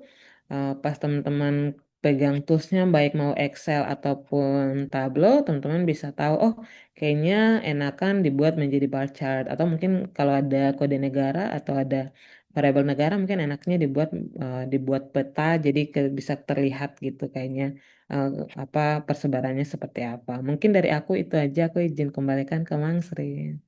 pas teman-teman pegang toolsnya baik mau Excel ataupun Tableau, teman-teman bisa tahu, oh kayaknya enakan dibuat menjadi bar chart. Atau mungkin kalau ada kode negara atau ada variabel negara, mungkin enaknya dibuat peta, jadi bisa terlihat gitu kayaknya eh, apa persebarannya seperti apa. Mungkin dari aku itu aja, aku izin kembalikan ke Mang Sri.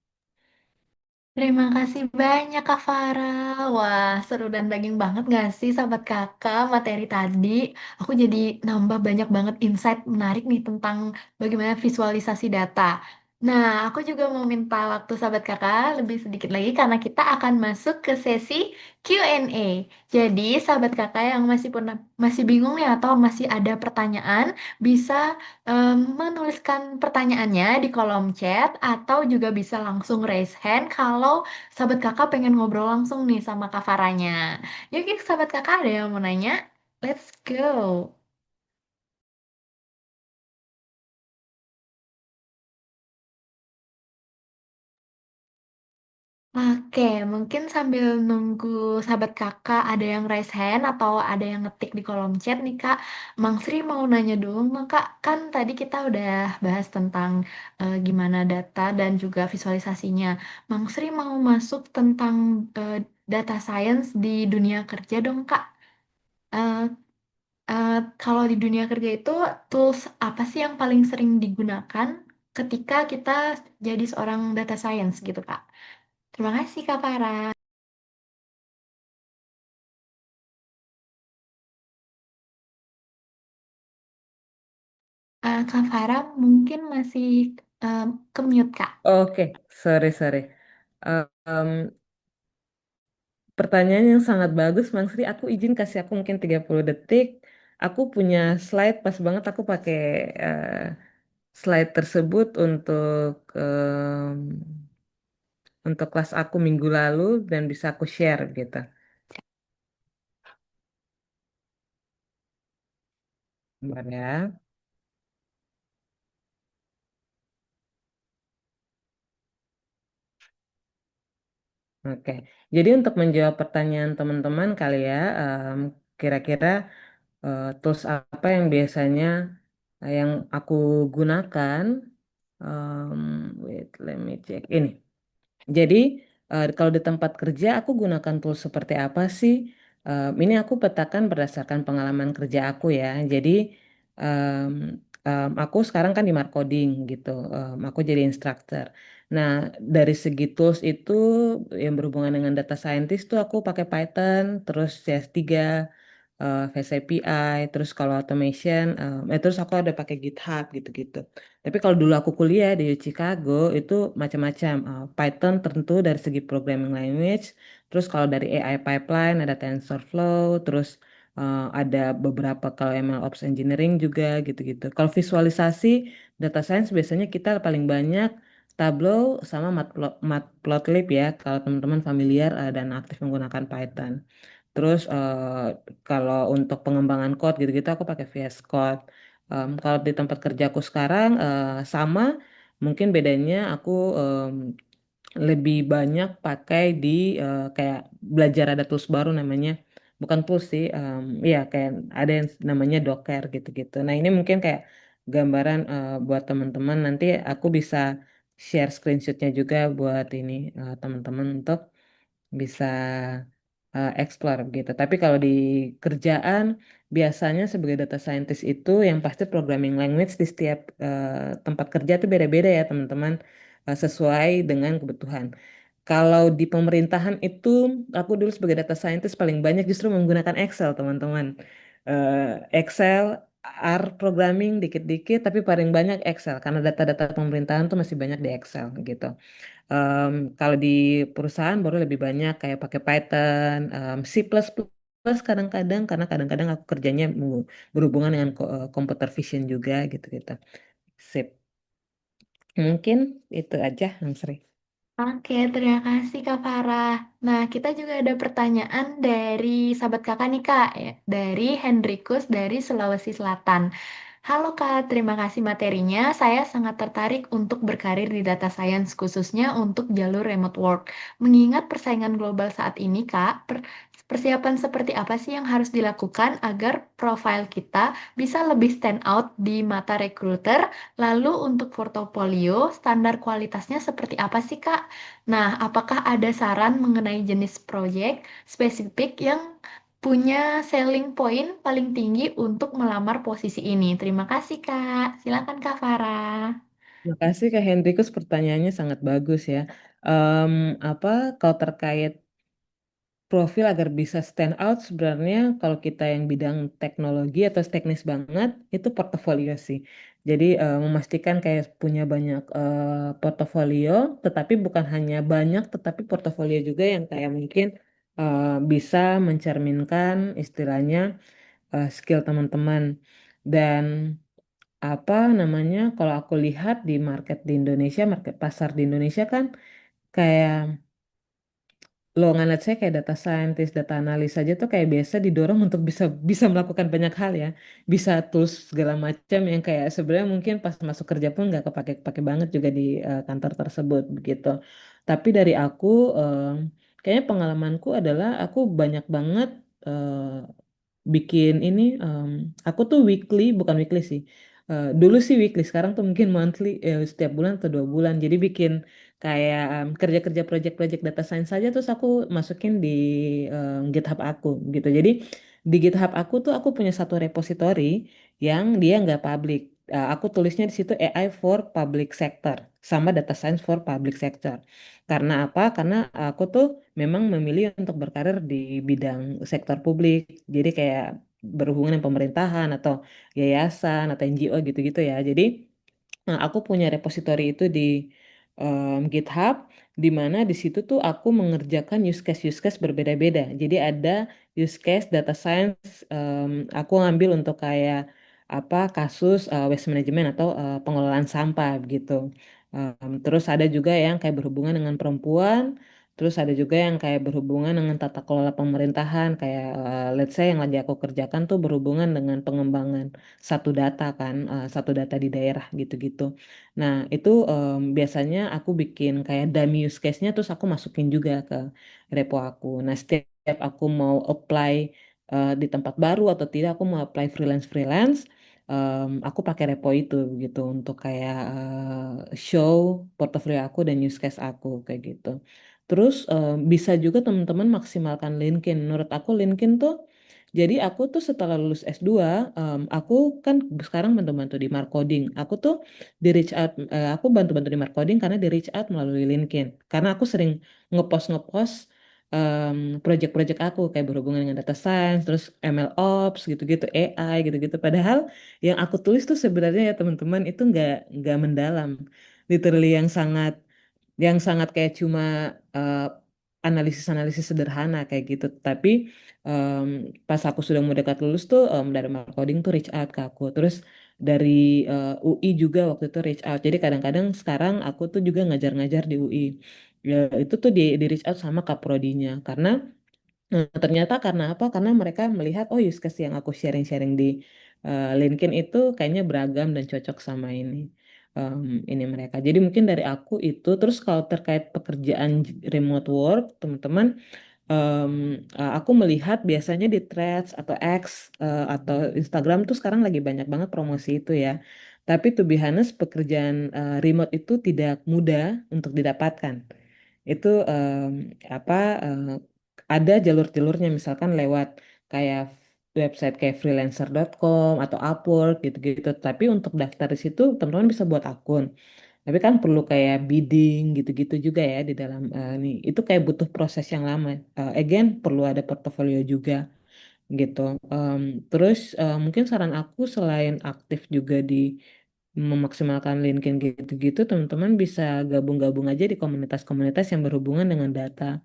Terima kasih banyak Kak Farah. Wah, seru dan daging banget gak sih sahabat kakak materi tadi? Aku jadi nambah banyak banget insight menarik nih tentang bagaimana visualisasi data. Nah, aku juga mau minta waktu sahabat kakak lebih sedikit lagi karena kita akan masuk ke sesi Q&A. Jadi, sahabat kakak yang masih bingung nih atau masih ada pertanyaan, bisa menuliskan pertanyaannya di kolom chat atau juga bisa langsung raise hand kalau sahabat kakak pengen ngobrol langsung nih sama Kak Faranya. Yuk, yuk sahabat kakak ada yang mau nanya? Let's go. Oke, mungkin sambil nunggu sahabat kakak ada yang raise hand atau ada yang ngetik di kolom chat nih kak. Mang Sri mau nanya dulu nggak, kak, kan tadi kita udah bahas tentang gimana data dan juga visualisasinya. Mang Sri mau masuk tentang eh, data science di dunia kerja dong kak. Eh, kalau di dunia kerja itu tools apa sih yang paling sering digunakan ketika kita jadi seorang data science gitu kak? Terima kasih kak Farah. Kak Farah mungkin masih ke-mute, Kak. Oke, sorry, sorry. Eh, em, Pertanyaan yang sangat bagus, Bang Sri. Aku izin kasih aku mungkin 30 detik. Aku punya slide pas banget aku pakai eh, slide tersebut untuk kelas aku minggu lalu dan bisa aku share gitu. Bentar ya. Oke. Jadi untuk menjawab pertanyaan teman-teman kali ya, kira-kira tools apa yang biasanya yang aku gunakan? Wait, let me check. Ini. Jadi, kalau di tempat kerja aku gunakan tools seperti apa sih? Ini aku petakan berdasarkan pengalaman kerja aku ya. Jadi, em, aku sekarang kan di marketing gitu. Aku jadi instructor. Nah, dari segi tools itu yang berhubungan dengan data scientist tuh aku pakai Python, terus CS3, Face API, terus kalau automation, terus aku ada pakai GitHub gitu-gitu. Tapi kalau dulu aku kuliah di Chicago itu macam-macam. Python tentu dari segi programming language, terus kalau dari AI pipeline ada TensorFlow, terus ada beberapa kalau MLOps engineering juga gitu-gitu. Kalau visualisasi data science biasanya kita paling banyak Tableau sama Matplotlib ya kalau teman-teman familiar dan aktif menggunakan Python. Terus kalau untuk pengembangan code gitu-gitu aku pakai VS Code. Kalau di tempat kerjaku sekarang sama, mungkin bedanya aku lebih banyak pakai di kayak belajar ada tools baru namanya, bukan tools sih, ya kayak ada yang namanya Docker gitu-gitu. Nah ini mungkin kayak gambaran buat teman-teman. Nanti aku bisa share screenshotnya juga buat ini teman-teman untuk bisa explore gitu. Tapi kalau di kerjaan biasanya sebagai data scientist itu yang pasti programming language di setiap tempat kerja itu beda-beda ya teman-teman, sesuai dengan kebutuhan. Kalau di pemerintahan itu aku dulu sebagai data scientist paling banyak justru menggunakan Excel teman-teman. Excel, R programming dikit-dikit tapi paling banyak Excel karena data-data pemerintahan tuh masih banyak di Excel gitu. Kalau di perusahaan baru lebih banyak kayak pakai Python, C++ kadang-kadang karena kadang-kadang aku kerjanya berhubungan dengan computer vision juga gitu-gitu. Sip. Mungkin itu aja, Mas Sri. Oke, terima kasih Kak Farah. Nah, kita juga ada pertanyaan dari sahabat kakak nih Kak, ya, dari Hendrikus dari Sulawesi Selatan. Halo Kak, terima kasih materinya. Saya sangat tertarik untuk berkarir di data science, khususnya untuk jalur remote work. Mengingat persaingan global saat ini, Kak, persiapan seperti apa sih yang harus dilakukan agar profil kita bisa lebih stand out di mata recruiter? Lalu untuk portofolio, standar kualitasnya seperti apa sih, Kak? Nah, apakah ada saran mengenai jenis proyek spesifik yang punya selling point paling tinggi untuk melamar posisi ini? Terima kasih, Kak. Silakan, Kak Farah. Terima kasih Kak Hendrikus, pertanyaannya sangat bagus ya. Em, apa kalau terkait profil agar bisa stand out sebenarnya kalau kita yang bidang teknologi atau teknis banget itu portofolio sih. Jadi memastikan kayak punya banyak portofolio, tetapi bukan hanya banyak, tetapi portofolio juga yang kayak mungkin bisa mencerminkan istilahnya skill teman-teman. Dan apa namanya, kalau aku lihat di market di Indonesia, market pasar di Indonesia kan kayak lowongan let's say kayak data scientist, data analis saja tuh kayak biasa didorong untuk bisa bisa melakukan banyak hal ya, bisa tools segala macam yang kayak sebenarnya mungkin pas masuk kerja pun nggak kepake kepake banget juga di kantor tersebut begitu. Tapi dari aku, kayaknya pengalamanku adalah aku banyak banget bikin ini. Aku tuh weekly, bukan weekly sih. Dulu sih weekly, sekarang tuh mungkin monthly, setiap bulan atau 2 bulan. Jadi bikin kayak kerja-kerja project-project data science saja terus aku masukin di GitHub aku gitu. Jadi di GitHub aku tuh aku punya satu repository yang dia nggak public. Aku tulisnya di situ AI for public sector sama data science for public sector. Karena apa? Karena aku tuh memang memilih untuk berkarir di bidang sektor publik. Jadi kayak berhubungan dengan pemerintahan atau yayasan atau NGO gitu-gitu ya. Jadi aku punya repository itu di GitHub, di mana di situ tuh aku mengerjakan use case berbeda-beda. Jadi ada use case data science, aku ngambil untuk kayak apa kasus waste management atau pengelolaan sampah gitu. Terus ada juga yang kayak berhubungan dengan perempuan. Terus ada juga yang kayak berhubungan dengan tata kelola pemerintahan, kayak let's say yang lagi aku kerjakan tuh berhubungan dengan pengembangan satu data kan, satu data di daerah gitu-gitu. Nah, itu biasanya aku bikin kayak dummy use case-nya terus aku masukin juga ke repo aku. Nah, setiap aku mau apply di tempat baru atau tidak, aku mau apply freelance-freelance, aku pakai repo itu gitu untuk kayak show portofolio aku dan use case aku kayak gitu. Terus bisa juga teman-teman maksimalkan LinkedIn. Menurut aku LinkedIn tuh jadi aku tuh setelah lulus S2, aku kan sekarang bantu-bantu di marketing. Aku tuh di reach out, aku bantu-bantu di marketing karena di reach out melalui LinkedIn. Karena aku sering ngepost-ngepost project-project aku kayak berhubungan dengan data science, terus ML Ops gitu-gitu, AI gitu-gitu. Padahal yang aku tulis tuh sebenarnya ya teman-teman itu nggak mendalam, literally yang sangat kayak cuma eh, analisis-analisis sederhana kayak gitu. Tapi em, pas aku sudah mau dekat lulus tuh dari marketing tuh reach out ke aku. Terus dari UI juga waktu itu reach out. Jadi kadang-kadang sekarang aku tuh juga ngajar-ngajar di UI. Ya, itu tuh di reach out sama kaprodinya karena ternyata karena apa? Karena mereka melihat oh use case yang aku sharing-sharing di LinkedIn itu kayaknya beragam dan cocok sama em, ini mereka. Jadi mungkin dari aku itu terus kalau terkait pekerjaan remote work, teman-teman, em, aku melihat biasanya di Threads atau X atau Instagram tuh sekarang lagi banyak banget promosi itu ya. Tapi to be honest, pekerjaan remote itu tidak mudah untuk didapatkan. Itu apa ada jalur-jalurnya misalkan lewat kayak website kayak freelancer.com atau Upwork gitu-gitu. Tapi untuk daftar di situ teman-teman bisa buat akun. Tapi kan perlu kayak bidding gitu-gitu juga ya di dalam ini. Itu kayak butuh proses yang lama. Again perlu ada portofolio juga gitu. Em, Terus mungkin saran aku selain aktif juga di memaksimalkan LinkedIn gitu-gitu, teman-teman bisa gabung-gabung aja di komunitas-komunitas yang berhubungan dengan data,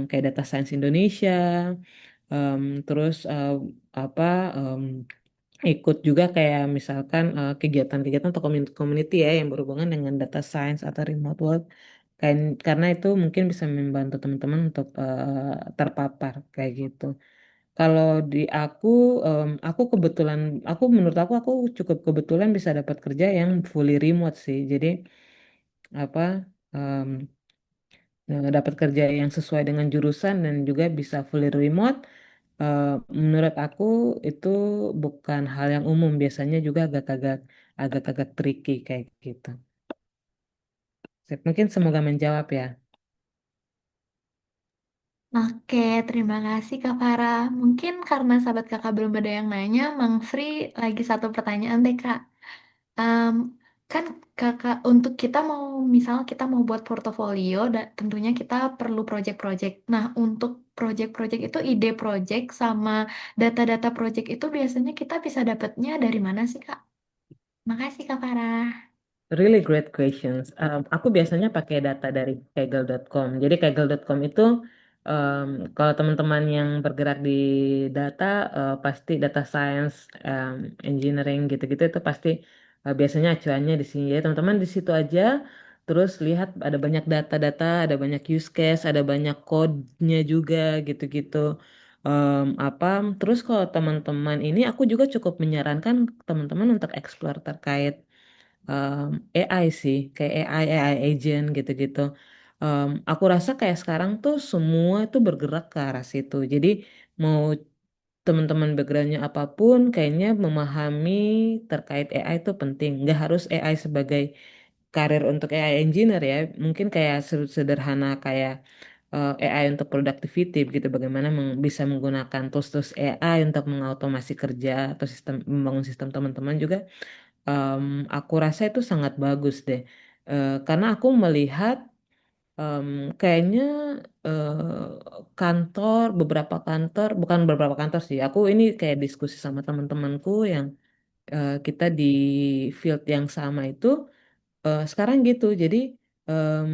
kayak Data Science Indonesia, terus apa ikut juga kayak misalkan kegiatan-kegiatan atau community ya yang berhubungan dengan data science atau remote work. Kan karena itu mungkin bisa membantu teman-teman untuk terpapar kayak gitu. Kalau di aku kebetulan, menurut aku cukup kebetulan bisa dapat kerja yang fully remote sih. Jadi apa em, dapat kerja yang sesuai dengan jurusan dan juga bisa fully remote. Eh, Menurut aku itu bukan hal yang umum. Biasanya juga agak-agak tricky kayak gitu. Mungkin semoga menjawab ya. Oke, terima kasih Kak Farah. Mungkin karena sahabat kakak belum ada yang nanya, Mang Fri lagi satu pertanyaan deh Kak. Em, kan kakak untuk kita mau misal kita mau buat portofolio dan tentunya kita perlu project-project. Nah, untuk project-project itu ide project sama data-data project itu biasanya kita bisa dapatnya dari mana sih Kak? Makasih Kak Farah. Really great questions. Aku biasanya pakai data dari kaggle.com. Jadi kaggle.com itu kalau teman-teman yang bergerak di data, pasti data science, engineering gitu-gitu itu pasti biasanya acuannya di sini. Jadi teman-teman di situ aja terus lihat ada banyak data-data, ada banyak use case, ada banyak code-nya juga gitu-gitu. Apa terus kalau teman-teman ini aku juga cukup menyarankan teman-teman untuk explore terkait AI sih, kayak AI agent gitu-gitu. Aku rasa kayak sekarang tuh semua itu bergerak ke arah situ. Jadi mau teman-teman backgroundnya apapun, kayaknya memahami terkait AI itu penting. Nggak harus AI sebagai karir untuk AI engineer ya. Mungkin kayak sederhana kayak AI untuk productivity gitu. Bagaimana bisa menggunakan tools-tools AI untuk mengautomasi kerja atau membangun sistem teman-teman juga. em, aku rasa itu sangat bagus deh. Karena aku melihat Em, kayaknya kantor, beberapa kantor, bukan beberapa kantor sih. Aku ini kayak diskusi sama teman-temanku yang kita di field yang sama itu sekarang gitu. Jadi em,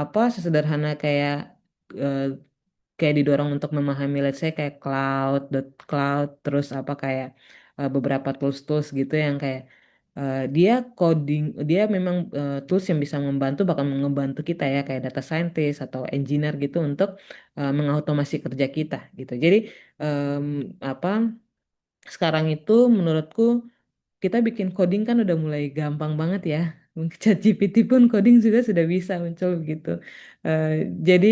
apa sesederhana kayak eh, kayak didorong untuk memahami let's say kayak cloud terus apa kayak beberapa tools-tools gitu yang kayak dia coding dia memang tools yang bisa membantu bahkan membantu kita ya kayak data scientist atau engineer gitu untuk mengautomasi kerja kita gitu. Jadi em, apa sekarang itu menurutku kita bikin coding kan udah mulai gampang banget ya. ChatGPT pun coding juga sudah bisa muncul gitu. Eh, jadi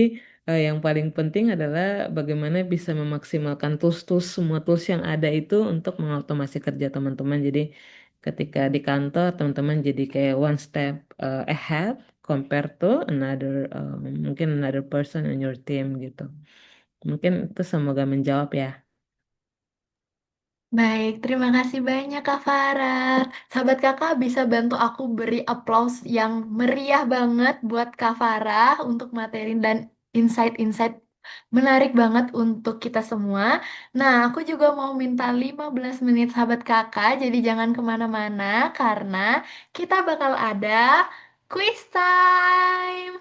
yang paling penting adalah bagaimana bisa memaksimalkan tools-tools semua tools yang ada itu untuk mengautomasi kerja teman-teman. Jadi ketika di kantor teman-teman jadi kayak one step ahead compared to another mungkin another person in your team gitu. Mungkin itu semoga menjawab ya. Baik, terima kasih banyak Kak Farah. Sahabat kakak bisa bantu aku beri aplaus yang meriah banget buat Kak Farah untuk materi dan insight-insight menarik banget untuk kita semua. Nah, aku juga mau minta 15 menit sahabat kakak, jadi jangan kemana-mana karena kita bakal ada quiz time.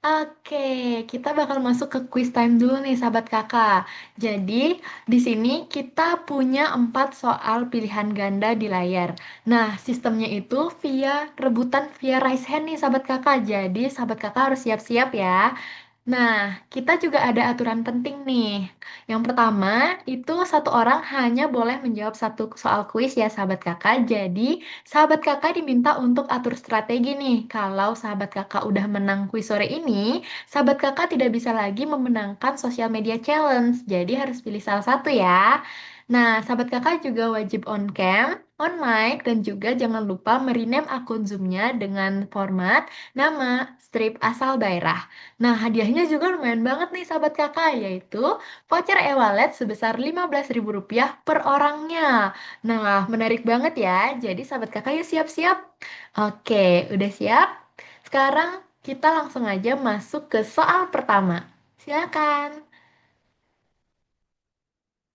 Oke, kita bakal masuk ke quiz time dulu nih, sahabat kakak. Jadi, di sini kita punya 4 soal pilihan ganda di layar. Nah, sistemnya itu rebutan via raise hand nih, sahabat kakak. Jadi, sahabat kakak harus siap-siap ya. Nah, kita juga ada aturan penting nih. Yang pertama, itu satu orang hanya boleh menjawab satu soal kuis ya, sahabat kakak. Jadi, sahabat kakak diminta untuk atur strategi nih. Kalau sahabat kakak udah menang kuis sore ini, sahabat kakak tidak bisa lagi memenangkan sosial media challenge. Jadi, harus pilih salah satu ya. Nah, sahabat kakak juga wajib on cam, on mic, dan juga jangan lupa merename akun Zoom-nya dengan format nama, strip asal daerah. Nah, hadiahnya juga lumayan banget nih sahabat kakak, yaitu voucher e-wallet sebesar Rp15.000 per orangnya. Nah, menarik banget ya. Jadi sahabat kakak yuk siap-siap. Oke, udah siap? Sekarang kita langsung aja masuk ke soal pertama. Silakan.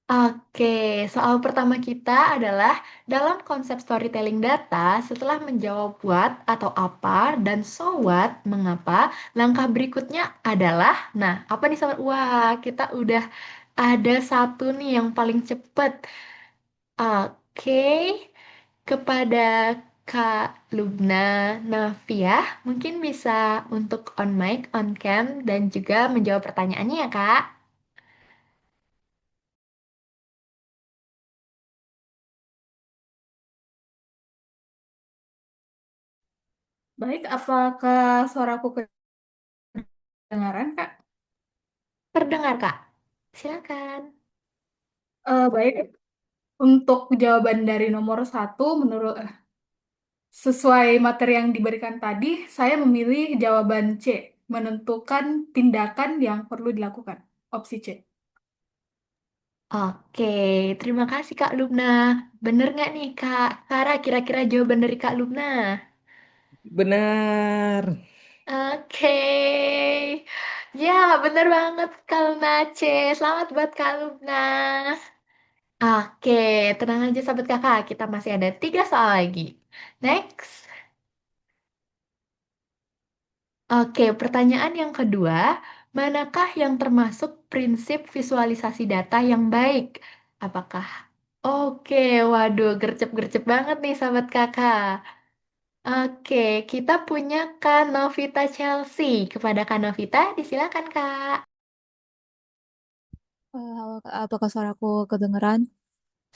Oke, soal pertama kita adalah dalam konsep storytelling data, setelah menjawab what atau apa dan so what, mengapa, langkah berikutnya adalah, nah apa nih sobat? Wah, kita udah ada satu nih yang paling cepet. Oke, kepada Kak Lubna Nafiah, mungkin bisa untuk on mic, on cam, dan juga menjawab pertanyaannya ya Kak. Baik, apakah suaraku kedengaran, Kak? Terdengar Kak? Silakan. Baik, untuk jawaban dari nomor satu, sesuai materi yang diberikan tadi, saya memilih jawaban C, menentukan tindakan yang perlu dilakukan. Opsi C. Oke, terima kasih Kak Lubna. Bener nggak nih Kak Kara kira-kira jawaban dari Kak Lubna? Benar. Oke, ya bener banget Kak Lubna C. Selamat buat Kak Lubna. Oke, tenang aja sahabat kakak, kita masih ada 3 soal lagi. Next. Oke, pertanyaan yang kedua, manakah yang termasuk prinsip visualisasi data yang baik? Apakah Oke, waduh, gercep-gercep banget nih sahabat kakak. Oke, kita punya Kak Novita Chelsea. Kepada Kak Novita, disilakan Kak. Halo, Kak. Apakah suaraku kedengeran?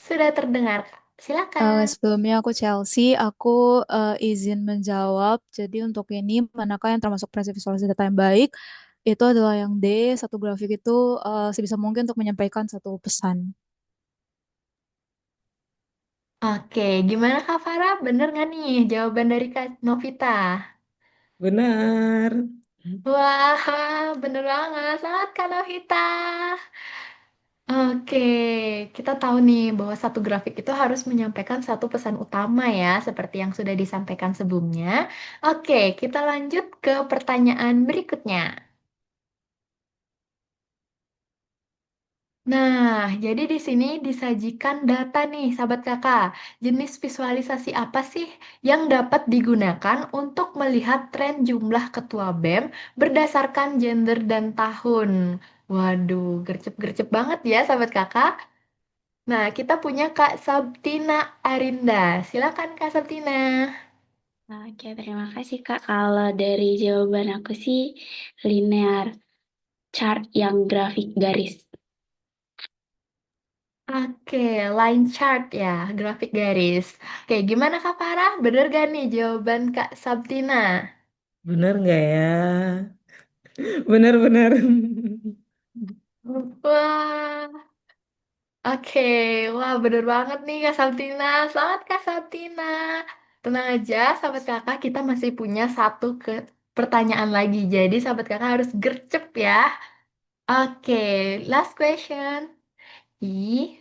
Sudah terdengar. Silakan. Sebelumnya aku Chelsea, aku izin menjawab. Jadi untuk ini, manakah yang termasuk prinsip visualisasi data yang baik? Itu adalah yang D, satu grafik itu sebisa mungkin untuk menyampaikan satu pesan. Oke, gimana Kak Farah? Bener nggak nih jawaban dari Kak Novita? Benar. Wah, bener banget. Selamat Kak Novita. Oke, kita tahu nih bahwa satu grafik itu harus menyampaikan satu pesan utama ya, seperti yang sudah disampaikan sebelumnya. Oke, kita lanjut ke pertanyaan berikutnya. Nah, jadi di sini disajikan data nih, sahabat kakak. Jenis visualisasi apa sih yang dapat digunakan untuk melihat tren jumlah ketua BEM berdasarkan gender dan tahun? Waduh, gercep-gercep banget ya, sahabat kakak. Nah, kita punya Kak Sabtina Arinda. Silakan Kak Sabtina. Oke, terima kasih Kak. Kalau dari jawaban aku sih linear chart yang grafik garis. Oke, line chart ya, grafik garis. Oke, gimana Kak Farah? Bener gak nih jawaban Kak Sabtina? Benar nggak ya? Benar-benar. Wah, oke. Wah, bener banget nih Kak Sabtina. Selamat Kak Sabtina. Tenang aja, sahabat kakak, kita masih punya satu pertanyaan lagi. Jadi, sahabat kakak harus gercep ya. Oke, last question. Ih,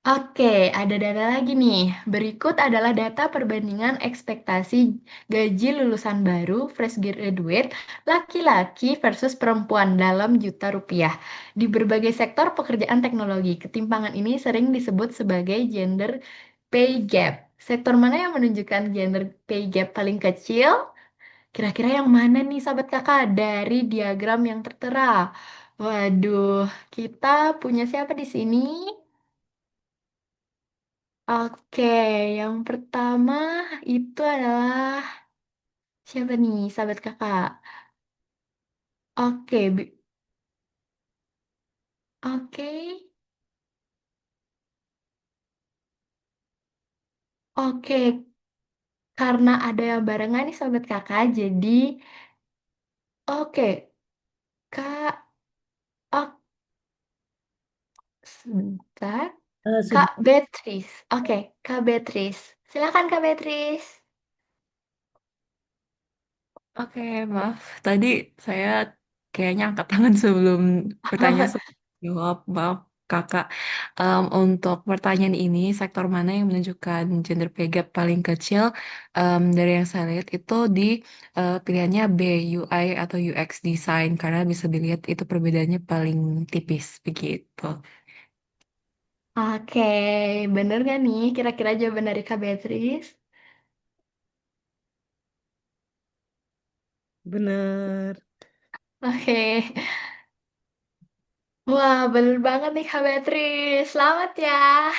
oke, ada data lagi nih. Berikut adalah data perbandingan ekspektasi gaji lulusan baru, fresh graduate, laki-laki versus perempuan dalam juta rupiah. Di berbagai sektor pekerjaan teknologi, ketimpangan ini sering disebut sebagai gender pay gap. Sektor mana yang menunjukkan gender pay gap paling kecil? Kira-kira yang mana nih, sahabat kakak, dari diagram yang tertera? Waduh, kita punya siapa di sini? Oke, yang pertama itu adalah siapa nih, sahabat kakak? Oke, oke, oke. Karena ada yang barengan nih, sahabat kakak, jadi oke, kak, oh, sebentar, Kak Sebentar. Beatrice. Oke, Kak Beatrice. Silakan Kak Beatrice. Oke, maaf. Tadi saya kayaknya angkat tangan sebelum bertanya sebelum jawab. Maaf, Kakak. Untuk pertanyaan ini, sektor mana yang menunjukkan gender pay gap paling kecil? Dari yang saya lihat itu di pilihannya B, UI atau UX design, karena bisa dilihat itu perbedaannya paling tipis begitu. Oke, bener gak nih kira-kira jawaban dari Kak Beatrice? Benar. Oke, wah bener banget nih Kak Beatrice. Selamat ya.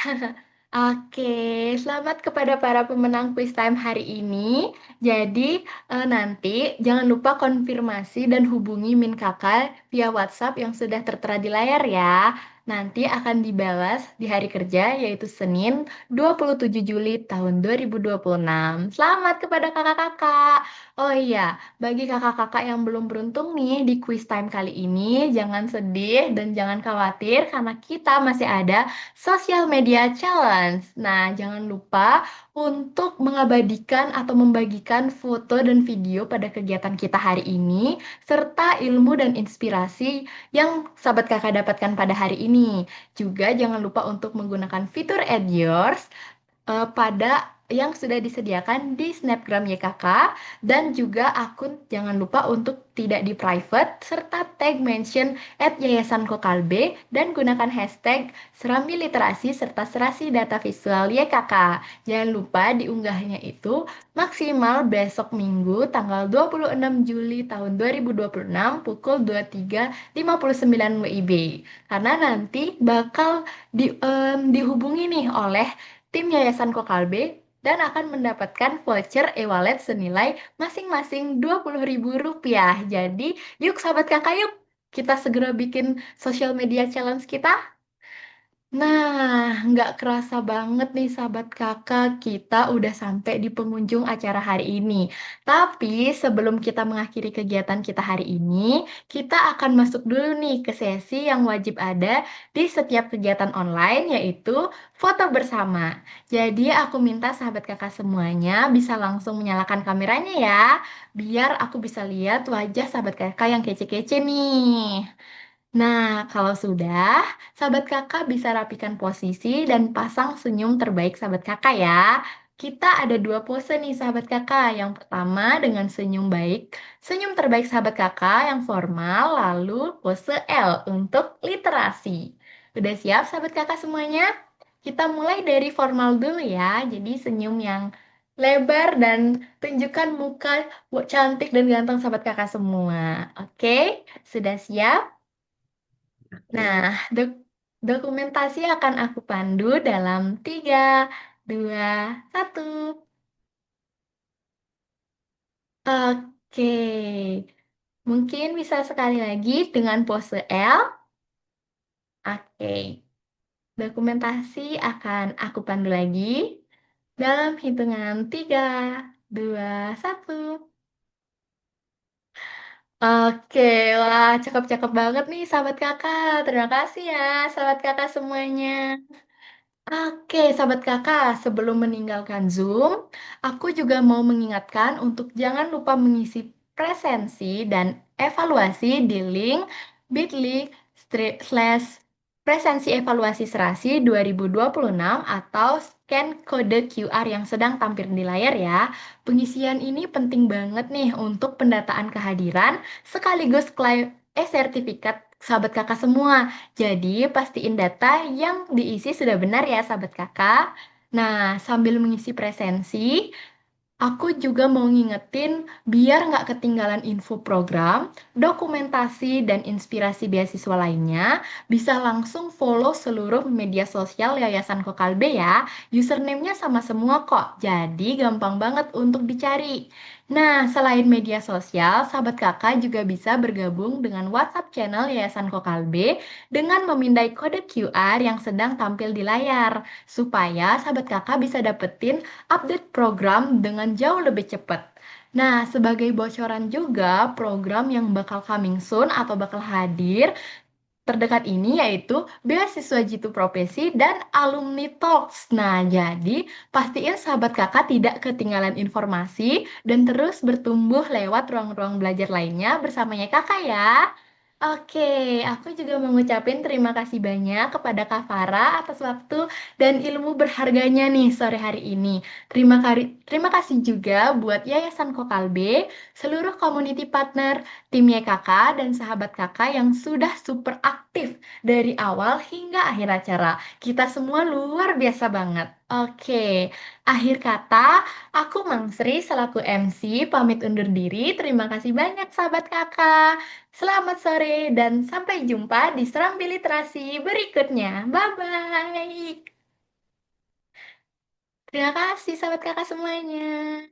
Oke, selamat kepada para pemenang quiz time hari ini. Jadi, nanti jangan lupa konfirmasi dan hubungi Min Kakak via WhatsApp yang sudah tertera di layar ya. Nanti akan dibalas di hari kerja yaitu Senin 27 Juli tahun 2026. Selamat kepada kakak-kakak. Oh iya, bagi kakak-kakak yang belum beruntung nih di quiz time kali ini, jangan sedih dan jangan khawatir karena kita masih ada Social Media Challenge. Nah, jangan lupa untuk mengabadikan atau membagikan foto dan video pada kegiatan kita hari ini, serta ilmu dan inspirasi yang sahabat kakak dapatkan pada hari ini. Juga jangan lupa untuk menggunakan fitur Add Yours pada yang sudah disediakan di Snapgram YKK dan juga akun jangan lupa untuk tidak di private serta tag mention @yayasan kokalbe dan gunakan hashtag Serambi Literasi serta Serasi Data Visual YKK. Jangan lupa diunggahnya itu maksimal besok Minggu tanggal 26 Juli tahun 2026 pukul 23.59 WIB. Karena nanti bakal dihubungi nih oleh tim Yayasan Kokalbe dan akan mendapatkan voucher e-wallet senilai masing-masing Rp20.000. Jadi, yuk sahabat kakak yuk, kita segera bikin social media challenge kita. Nah, nggak kerasa banget nih sahabat kakak, kita udah sampai di pengunjung acara hari ini. Tapi sebelum kita mengakhiri kegiatan kita hari ini, kita akan masuk dulu nih ke sesi yang wajib ada di setiap kegiatan online, yaitu foto bersama. Jadi aku minta sahabat kakak semuanya bisa langsung menyalakan kameranya ya, biar aku bisa lihat wajah sahabat kakak yang kece-kece nih. Nah, kalau sudah, sahabat kakak bisa rapikan posisi dan pasang senyum terbaik sahabat kakak ya. Kita ada dua pose nih sahabat kakak. Yang pertama dengan senyum baik, senyum terbaik sahabat kakak yang formal, lalu pose L untuk literasi. Udah siap sahabat kakak semuanya? Kita mulai dari formal dulu ya. Jadi senyum yang lebar dan tunjukkan muka cantik dan ganteng sahabat kakak semua. Oke, sudah siap? Nah, dokumentasi akan aku pandu dalam 3, 2, 1. Oke, mungkin bisa sekali lagi dengan pose L. Oke, dokumentasi akan aku pandu lagi dalam hitungan 3, 2, 1. Oke, wah cakep-cakep banget nih sahabat kakak. Terima kasih ya sahabat kakak semuanya. Oke, sahabat kakak, sebelum meninggalkan Zoom, aku juga mau mengingatkan untuk jangan lupa mengisi presensi dan evaluasi di link bit.ly/slash presensi evaluasi serasi 2026 atau scan kode QR yang sedang tampil di layar ya. Pengisian ini penting banget nih untuk pendataan kehadiran sekaligus klaim sertifikat sahabat kakak semua. Jadi, pastiin data yang diisi sudah benar ya, sahabat kakak. Nah, sambil mengisi presensi, aku juga mau ngingetin biar nggak ketinggalan info program, dokumentasi, dan inspirasi beasiswa lainnya, bisa langsung follow seluruh media sosial Yayasan Kokalbe ya. Username-nya sama semua kok, jadi gampang banget untuk dicari. Nah, selain media sosial, sahabat kakak juga bisa bergabung dengan WhatsApp channel Yayasan Kokalbe dengan memindai kode QR yang sedang tampil di layar, supaya sahabat kakak bisa dapetin update program dengan jauh lebih cepat. Nah, sebagai bocoran juga, program yang bakal coming soon atau bakal hadir terdekat ini yaitu beasiswa Jitu Profesi dan Alumni Talks. Nah, jadi pastiin sahabat kakak tidak ketinggalan informasi dan terus bertumbuh lewat ruang-ruang belajar lainnya bersamanya kakak ya. Oke, aku juga mau ngucapin terima kasih banyak kepada Kak Farah atas waktu dan ilmu berharganya nih sore hari ini. Terima kasih juga buat Yayasan Kokalbe, seluruh community partner, tim YKK, dan sahabat kakak yang sudah super aktif dari awal hingga akhir acara. Kita semua luar biasa banget. Oke, akhir kata, aku Mangsri selaku MC pamit undur diri. Terima kasih banyak sahabat kakak. Selamat sore dan sampai jumpa di Serambi Literasi berikutnya. Bye-bye. Terima kasih sahabat kakak semuanya.